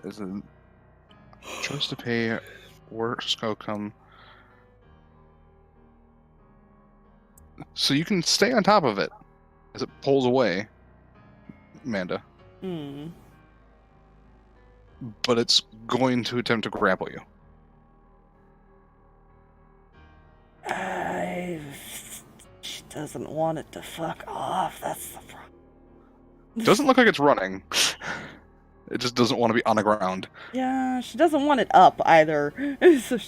Is it choice to pay worse outcome? So you can stay on top of it as it pulls away, Amanda, Hmm. but it's going to attempt to grapple you. She doesn't want it to fuck off. That's the problem. Doesn't look like it's running. It just doesn't want to be on the ground. Yeah, she doesn't want it up either. So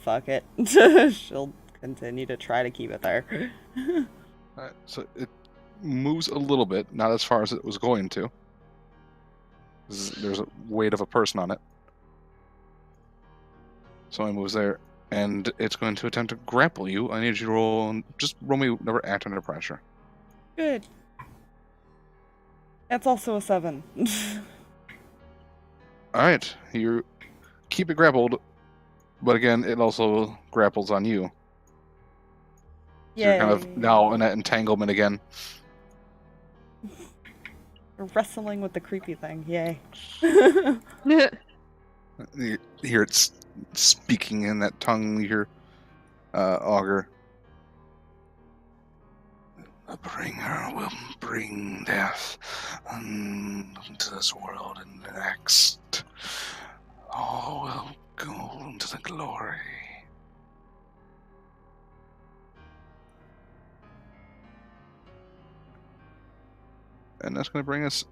fuck it. She'll continue to try to keep it there. Alright, so it moves a little bit, not as far as it was going to. There's a weight of a person on it. So it moves there, and it's going to attempt to grapple you. I need you to roll me whatever act under pressure. Good. That's also a 7. Alright, you keep it grappled, but again, it also grapples on you. So you're kind of now in that entanglement again. Wrestling with the creepy thing, yay. You hear it speaking in that tongue. You hear Augur. The bringer will bring death into this world, and next all will go into the glory. And that's going to bring us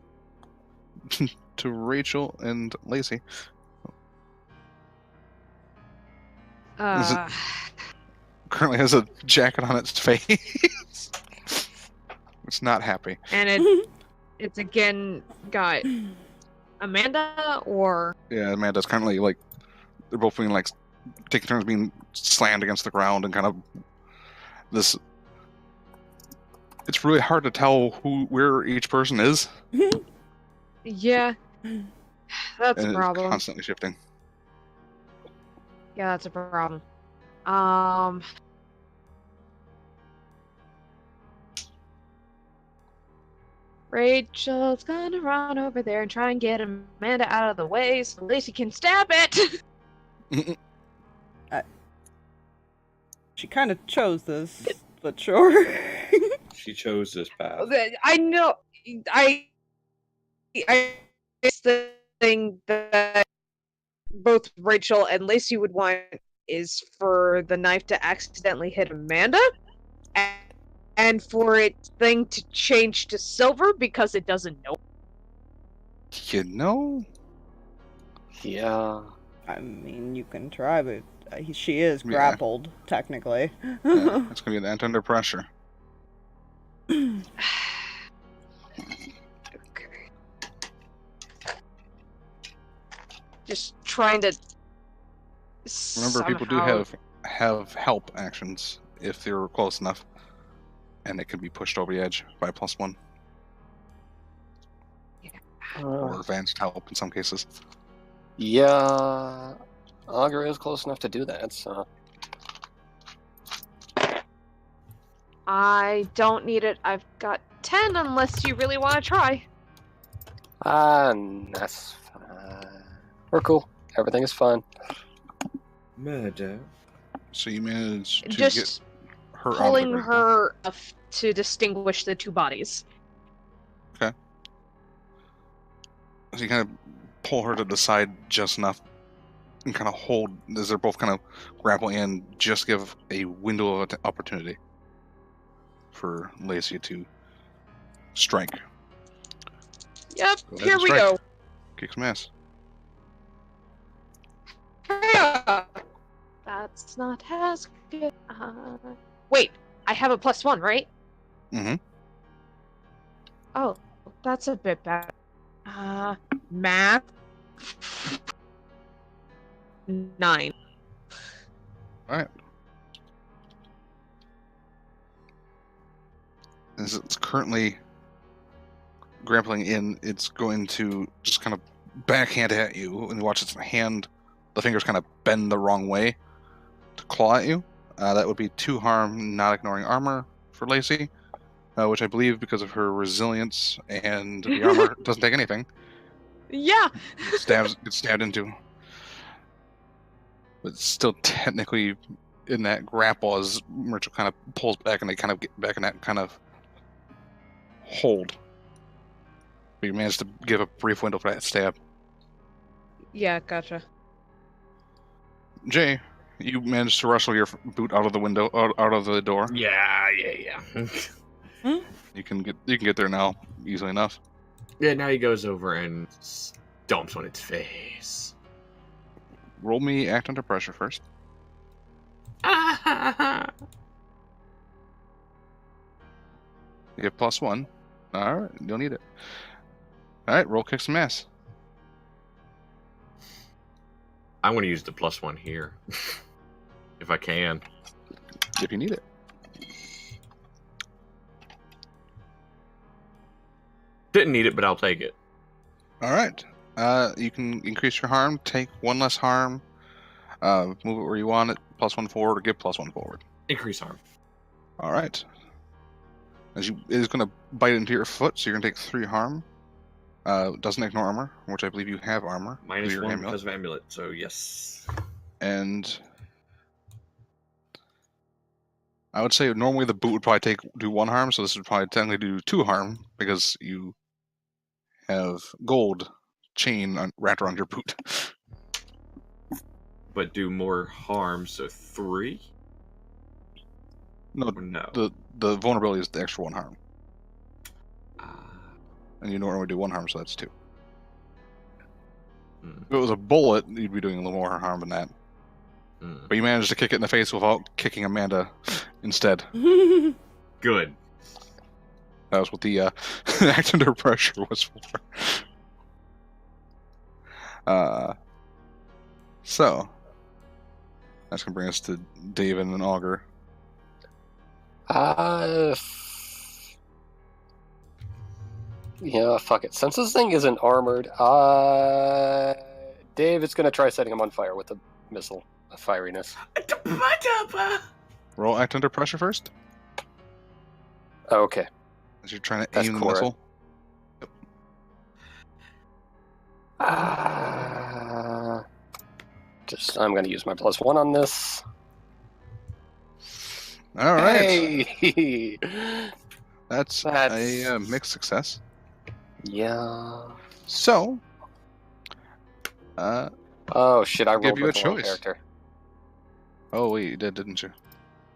to Rachael and Lacy. Currently has a jacket on its face. It's not happy. And it's again got Amanda or... Yeah, Amanda's currently they're both being taking turns being slammed against the ground and kind of this. It's really hard to tell where each person is. Yeah. That's And a problem. it's constantly shifting. Yeah, that's a problem. Rachel's gonna run over there and try and get Amanda out of the way so Lacy can stab it! She kind of chose this, but sure. She chose this path. I know. It's the thing that both Rachel and Lacy would want is for the knife to accidentally hit Amanda, and for its thing to change to silver because it doesn't know. You know? Yeah. I mean, you can try, but she is grappled, technically. Yeah, it's going to be an ant under pressure. Okay. Just trying to. Remember, people do have help actions if they're close enough, and it can be pushed over the edge by +1. Or advanced help in some cases. Yeah, Augur is close enough to do that, so... I don't need it. I've got 10 unless you really want to try. That's fine. We're cool. Everything is fine. Murder. So you managed to Just get her pulling out of the her to distinguish the two bodies. Okay. So you kind of pull her to the side just enough and kind of hold, as they're both kind of grappling in, just give a window of opportunity for Lacy to strike. Yep, Go ahead here and we strike. go. Kick some ass. That's not as good. Wait, I have a +1, right? Mm-hmm. Oh, that's a bit better. Math. 9. Alright. As it's currently grappling in, it's going to just kind of backhand at you, and you watch its hand, the fingers kind of bend the wrong way to claw at you. That would be 2 harm, not ignoring armor for Lacy, which I believe, because of her resilience and the armor, doesn't take anything. Yeah. Gets stabbed into. But still technically in that grapple as Rachael kind of pulls back and they kind of get back in that kind of hold. But you managed to give a brief window for that stab. Yeah, gotcha. Jay, you managed to wrestle your boot out of the window, out of the door. Yeah. You can get there now easily enough. Yeah, now he goes over and stomps on its face. Roll me act under pressure first. You have +1. Alright, you'll need it. Alright, roll kick some ass. I'm going to use the +1 here. If I can. If you need it. Didn't need it, but I'll take it. Alright. You can increase your harm, take 1 less harm, move it where you want it, +1 forward, or give +1 forward. Increase harm. Alright. It is going to bite into your foot, so you're going to take 3 harm. Doesn't ignore armor, which I believe you have armor. -1 amulet. because of amulet, so yes. And I would say normally the boot would probably do 1 harm, so this would probably technically do 2 harm, because you have gold chain wrapped around your boot. But do more harm, so 3? No, Or no. the vulnerability is the extra 1 harm. Ah, And you normally do 1 harm, so that's 2. hmm, If it was a bullet, you'd be doing a little more harm than that. hmm. But you managed to kick it in the face without kicking Amanda instead. Good. That was what the act under pressure was for. So that's gonna bring us to David and Augur. Yeah, fuck it. Since this thing isn't armored, David's gonna try setting him on fire with a missile of fieriness. Roll act under pressure first, Okay. as you're trying to That's aim the core. missile. I'm gonna use my +1 on this. All right, Hey! that's That's- a mixed success. Yeah. So, Oh shit! I Give rolled you with a the wrong choice. character. oh wait, you did, didn't you?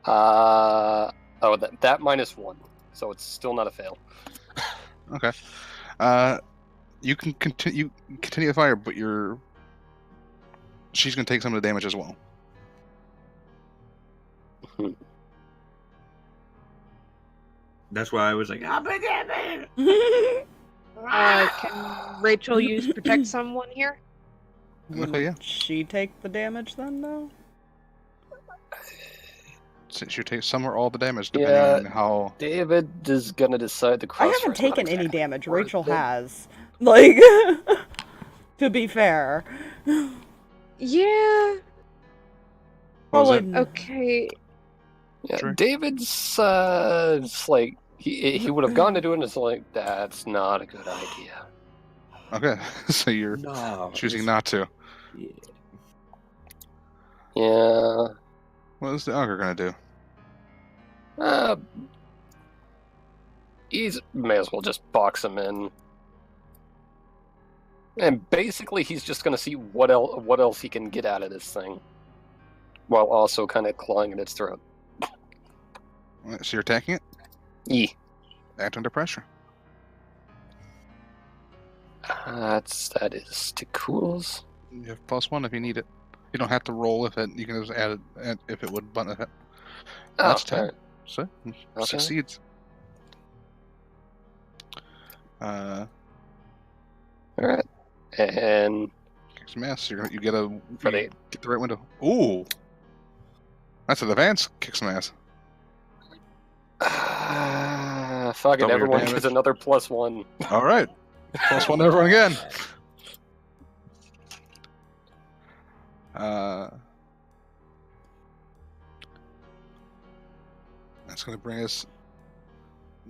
Oh, that -1, so it's still not a fail. Okay. You can continue the fire, but she's gonna take some of the damage as well. That's why I was like, Can Rachel use protect someone here? Okay, yeah. She take the damage then, though? Since you take some or all the damage, depending Yeah. on how. David is gonna decide the I cross. haven't taken any damage. worth Rachel it. has. Like, to be fair. Yeah. What was Well, it? Okay. Yeah, Sure. David's it's like he would have gone to do it, and it's like that's not a good idea. Okay, so you're No. choosing not to. Yeah. Yeah. What is the Augur gonna do? He's may as well just box him in. And basically, he's just gonna see what else he can get out of this thing, while also kind of clawing at its throat. Alright, so you're attacking it? Yeah. Act under pressure. That is to cools. You have +1 if you need it. You don't have to roll if you can just add it if it would benefit. That's 10. alright. So Okay. succeeds. Alright. And Kick some ass. You get a For you the- get the right window. Ooh, that's an advance. Kick some ass. fuck it, Double your everyone damage. gets another +1. All right, +1 to everyone again. That's going to bring us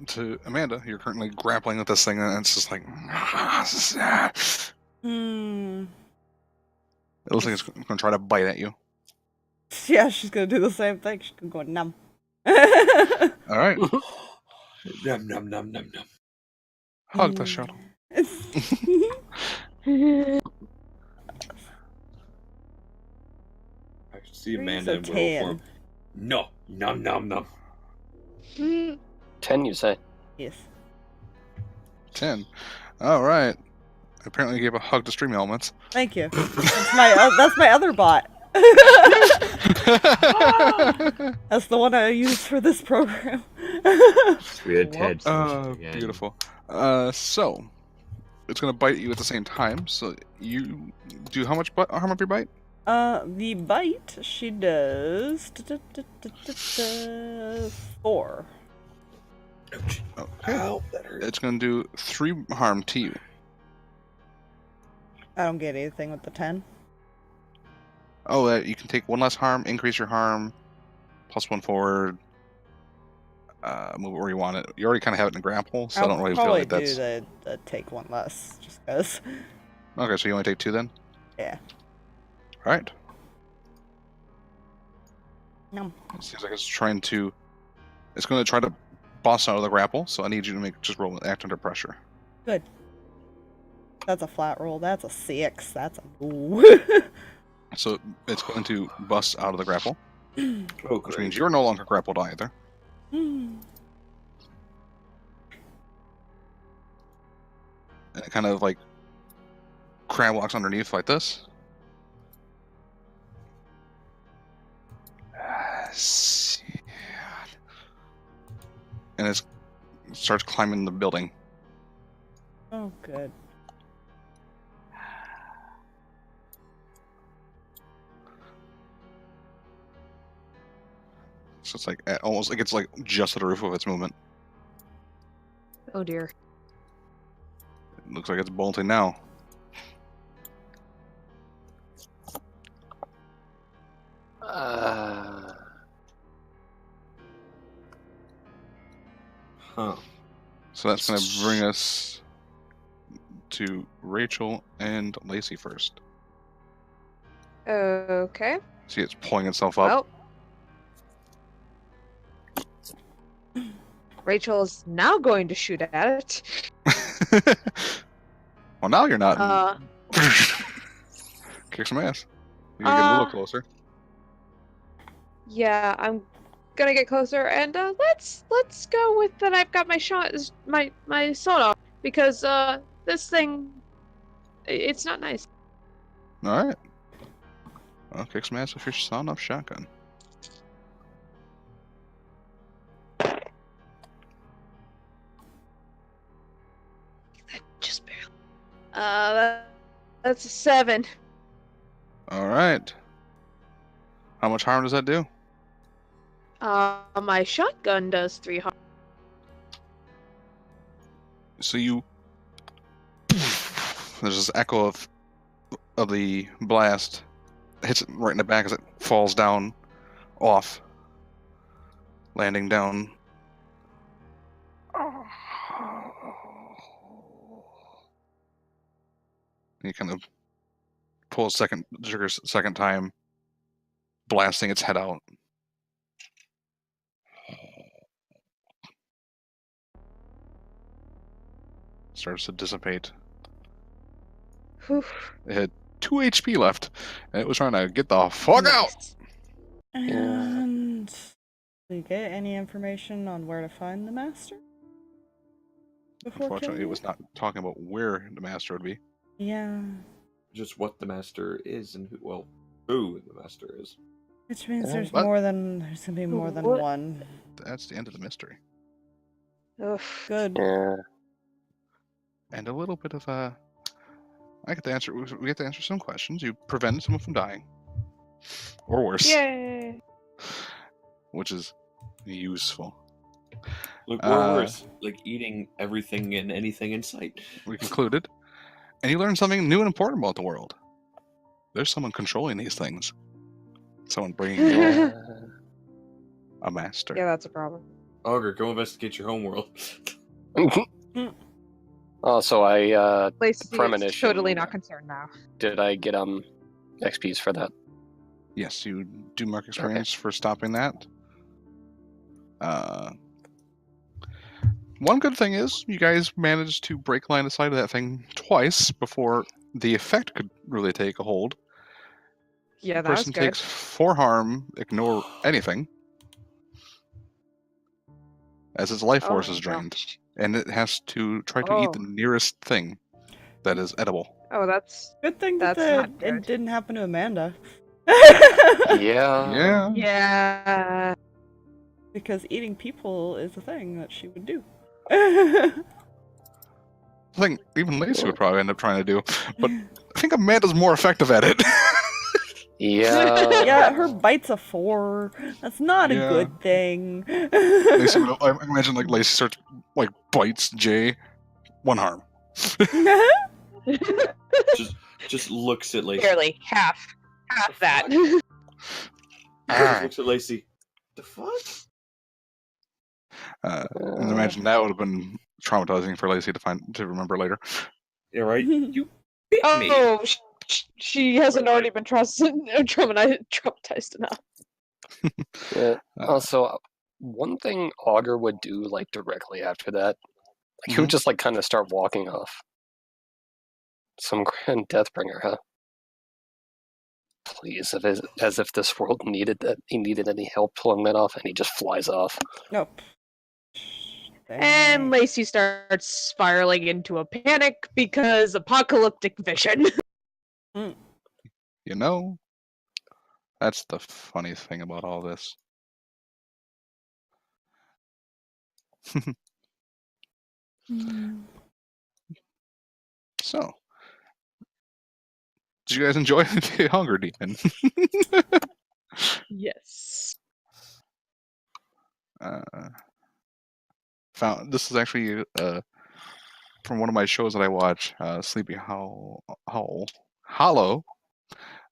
to Amanda. You're currently grappling with this thing, and it's just like. Hmm. It looks like it's going to try to bite at you. Yeah, she's gonna do the same thing. She's gonna go numb. All right, Num num num num num. hug the shuttle. I can see Three's Amanda a in 10. werewolf form. No, num num num. 10, you say? Yes. 10. All right. Apparently, you gave a hug to stream elements. Thank you. That's my other bot. That's the one I use for this program. We had Ted. again. Beautiful. So it's gonna bite you at the same time. So you do how much harm up your bite? The bite, she does 4. Ouch. Okay. Ow, that hurt. It's gonna do 3 harm to you. I don't get anything with the 10. Oh, you can take 1 less harm, increase your harm, +1 forward. Move it where you want it. You already kind of have it in a grapple, so I don't really feel probably like that's. do the take 1 less, just because. Okay, so you only take 2 then? Yeah. Alright. No. It seems like it's trying to. It's going to try to boss out of the grapple, so I need you to just roll an act under pressure. Good. That's a flat roll. That's a 6. That's a ooh. So it's going to bust out of the grapple, Oh, which great. means you're no longer grappled either. Hmm. And it kind of like crab walks underneath like this. And it starts climbing the building. Oh, good. So it's like almost like it's like just at the roof of its movement. Oh dear. It looks like it's bolting now. Huh. So that's going to bring us to Rachael and Lacy first. Okay. See, it's pulling itself up. Well. Rachel's now going to shoot at it. Well, now you're not. Kick some ass. You gotta get a little closer. Yeah, I'm gonna get closer, and let's go with that. I've got my my sword off because this thing, it's not nice. All right. Well, kick some ass with your sawn-off shotgun. Just barely. That's a 7. All right. How much harm does that do? My shotgun does 3 harm. So you. There's this echo of the blast. It hits it right in the back as it falls down, off, landing down. You kind of pull trigger second time, blasting its head out. Starts to dissipate. Whew. It had 2 HP left, and it was trying to get the fuck out! And do you get any information on where to find the master? Before Unfortunately, killing it was not talking about where the master would be. Yeah. Just what the master is and who the master is. Which means there's What? gonna be more than What? one. That's the end of the mystery. Ugh. Good. Yeah. And a little bit of we get to answer some questions. You prevented someone from dying. Or worse. Yay! Which is useful. Look, worse, like eating everything and anything in sight. We concluded. And you learned something new and important about the world. There's someone controlling these things. Someone bringing in a master. Yeah, that's a problem. Augur, go investigate your homeworld. Oh, so I Lacy is premonition. totally not concerned now. did I get XPs for that? Yes, you do mark experience for stopping that. One good thing is you guys managed to break line of sight of that thing twice before the effect could really take a hold. Yeah, The that was person good. takes 4 harm, ignore anything, as its life force is drained, gosh. and it has to try to eat the nearest thing that is edible. Oh, that's Good thing that That's not it good. didn't happen to Amanda. Yeah. Yeah. yeah. Because eating people is a thing that she would do. I think even Lacy would probably end up trying to do, but I think Amanda's more effective at it. Yeah. Yeah, her bite's a 4. That's not a Yeah. good thing. Lacy would, I imagine like Lacy starts like bites Jay, 1 harm. Just looks at Lacey. Barely half that. Just Alright. looks at Lacey. The fuck? And imagine that would have been traumatizing for Lacy to remember later. Yeah, right. You bit me. Oh, she hasn't already been traumatized enough. Yeah. Uh, Also, one thing Augur would do, like, directly after that, like, he would just, like, kind of start walking off. Some grand Deathbringer, huh? Please, as if this world needed that. He needed any help pulling that off, and he just flies off. Nope. And Lacy starts spiraling into a panic because apocalyptic vision. You know, that's the funny thing about all this. So, did you guys enjoy the Hunger Demon? Yes. Found this is actually from one of my shows that I watch, Sleepy Hollow.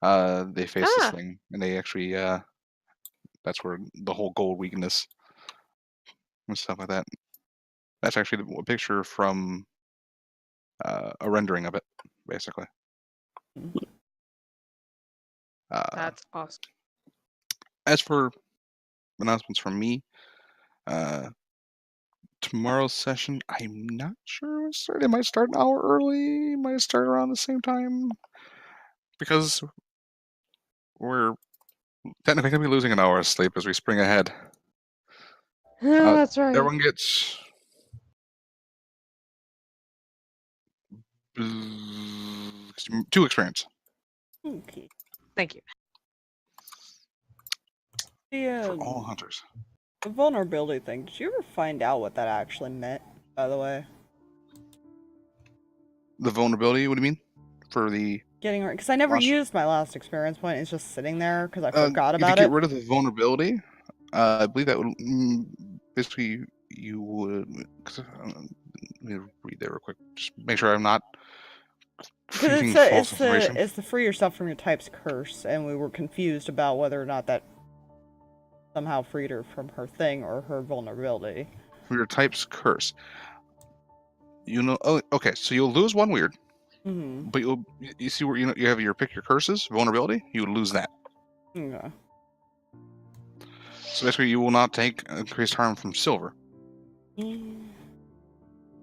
They face this thing, and they actually that's where the whole gold weakness and stuff like that. That's actually a picture from a rendering of it, basically. That's awesome. As for announcements from me, tomorrow's session, I'm not sure when it starts. It might start an hour early, might start around the same time, because we're technically going to be losing an hour of sleep as we spring ahead. That's right. Everyone gets 2 experience. Okay. Thank you. For all hunters. The vulnerability thing, did you ever find out what that actually meant, by the way? The vulnerability, what do you mean? For the... Getting because I never Lost- used my last experience point. It's just sitting there because I forgot if about you get it. rid of the vulnerability, I believe that would... basically, you would... let me read that real quick. Just make sure I'm not... feeding false information. It's to free yourself from your type's curse, and we were confused about whether or not that somehow freed her from her thing or her vulnerability. For your type's curse. You know... Oh, okay, so you'll lose 1 weird. Mm-hmm. But you see where you have your pick your curses, vulnerability, you would lose that. Okay. So basically you will not take increased harm from silver.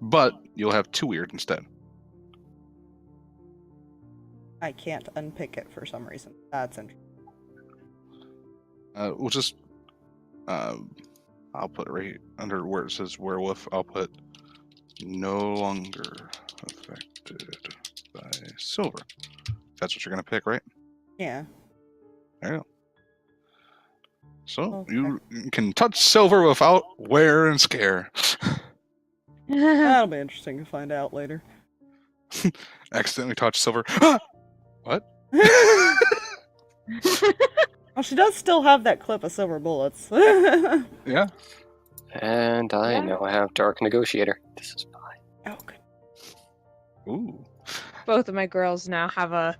But you'll have 2 weird instead. I can't unpick it for some reason. That's interesting. We'll just I'll put right under where it says werewolf, I'll put no longer affected by silver. That's what you're gonna pick, right? Yeah. There you go. So Okay. you can touch silver without wear and scare. That'll be interesting to find out later. Accidentally touch silver. What? Well, she does still have that clip of silver bullets. Yeah. And I now have Dark Negotiator. This is fine. Oh, good. Ooh. Both of my girls now have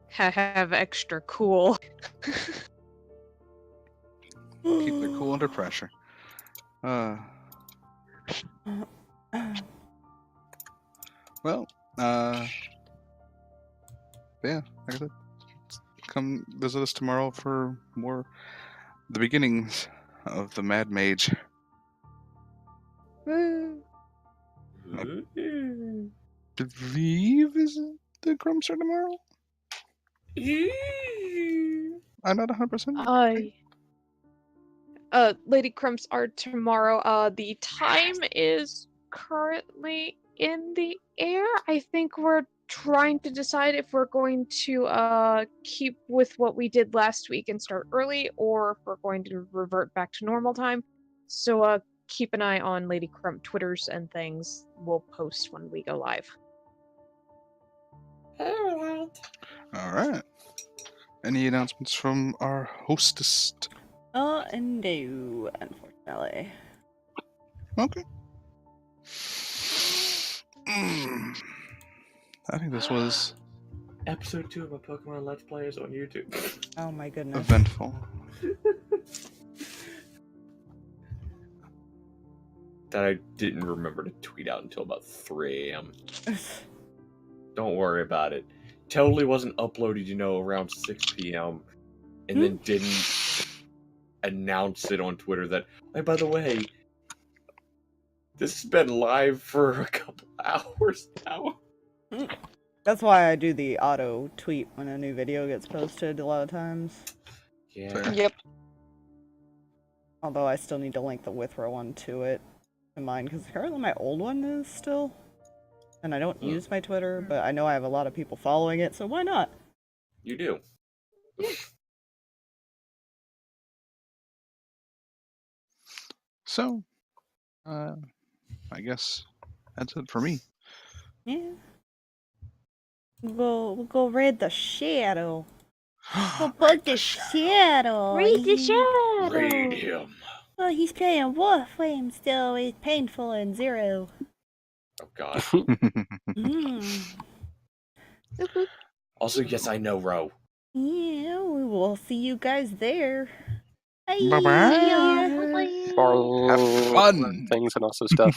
have extra cool. Keep their cool under pressure. Well, yeah, like I said, come visit us tomorrow for more the beginnings of the Mad Mage. Woo. Believe is the Crumb Star tomorrow? I'm not 100%. Lady Crumps are tomorrow. The time is currently in the air. I think we're trying to decide if we're going to keep with what we did last week and start early, or if we're going to revert back to normal time. So keep an eye on Lady Crump Twitters and things. We'll post when we go live. All right. Any announcements from our hostess? No, unfortunately. Okay. I think this was Episode 2 of a Pokemon Let's Play is on YouTube. Oh my goodness. eventful. That I didn't remember to tweet out until about 3 a.m. Don't worry about it. Totally wasn't uploaded, around 6 p.m. and then didn't announce it on Twitter that, hey, by the way, this has been live for a couple hours now. That's why I do the auto tweet when a new video gets posted a lot of times. Yeah. Yep. Although I still need to link the Withrow one to it, to mine, because currently my old one is still. And I don't use my Twitter, but I know I have a lot of people following it, so why not? You do. So, I guess that's it for me. Yeah. We'll go raid the shadow. We'll bug the shadow. Raid the shadow. Raid him. Well, he's playing Warframe still. It's painful and 0. Oh, God. Mm. Also, yes, I know, Ro. Yeah, we will see you guys there. Bye. Bye-bye. Have fun. Things and also stuff.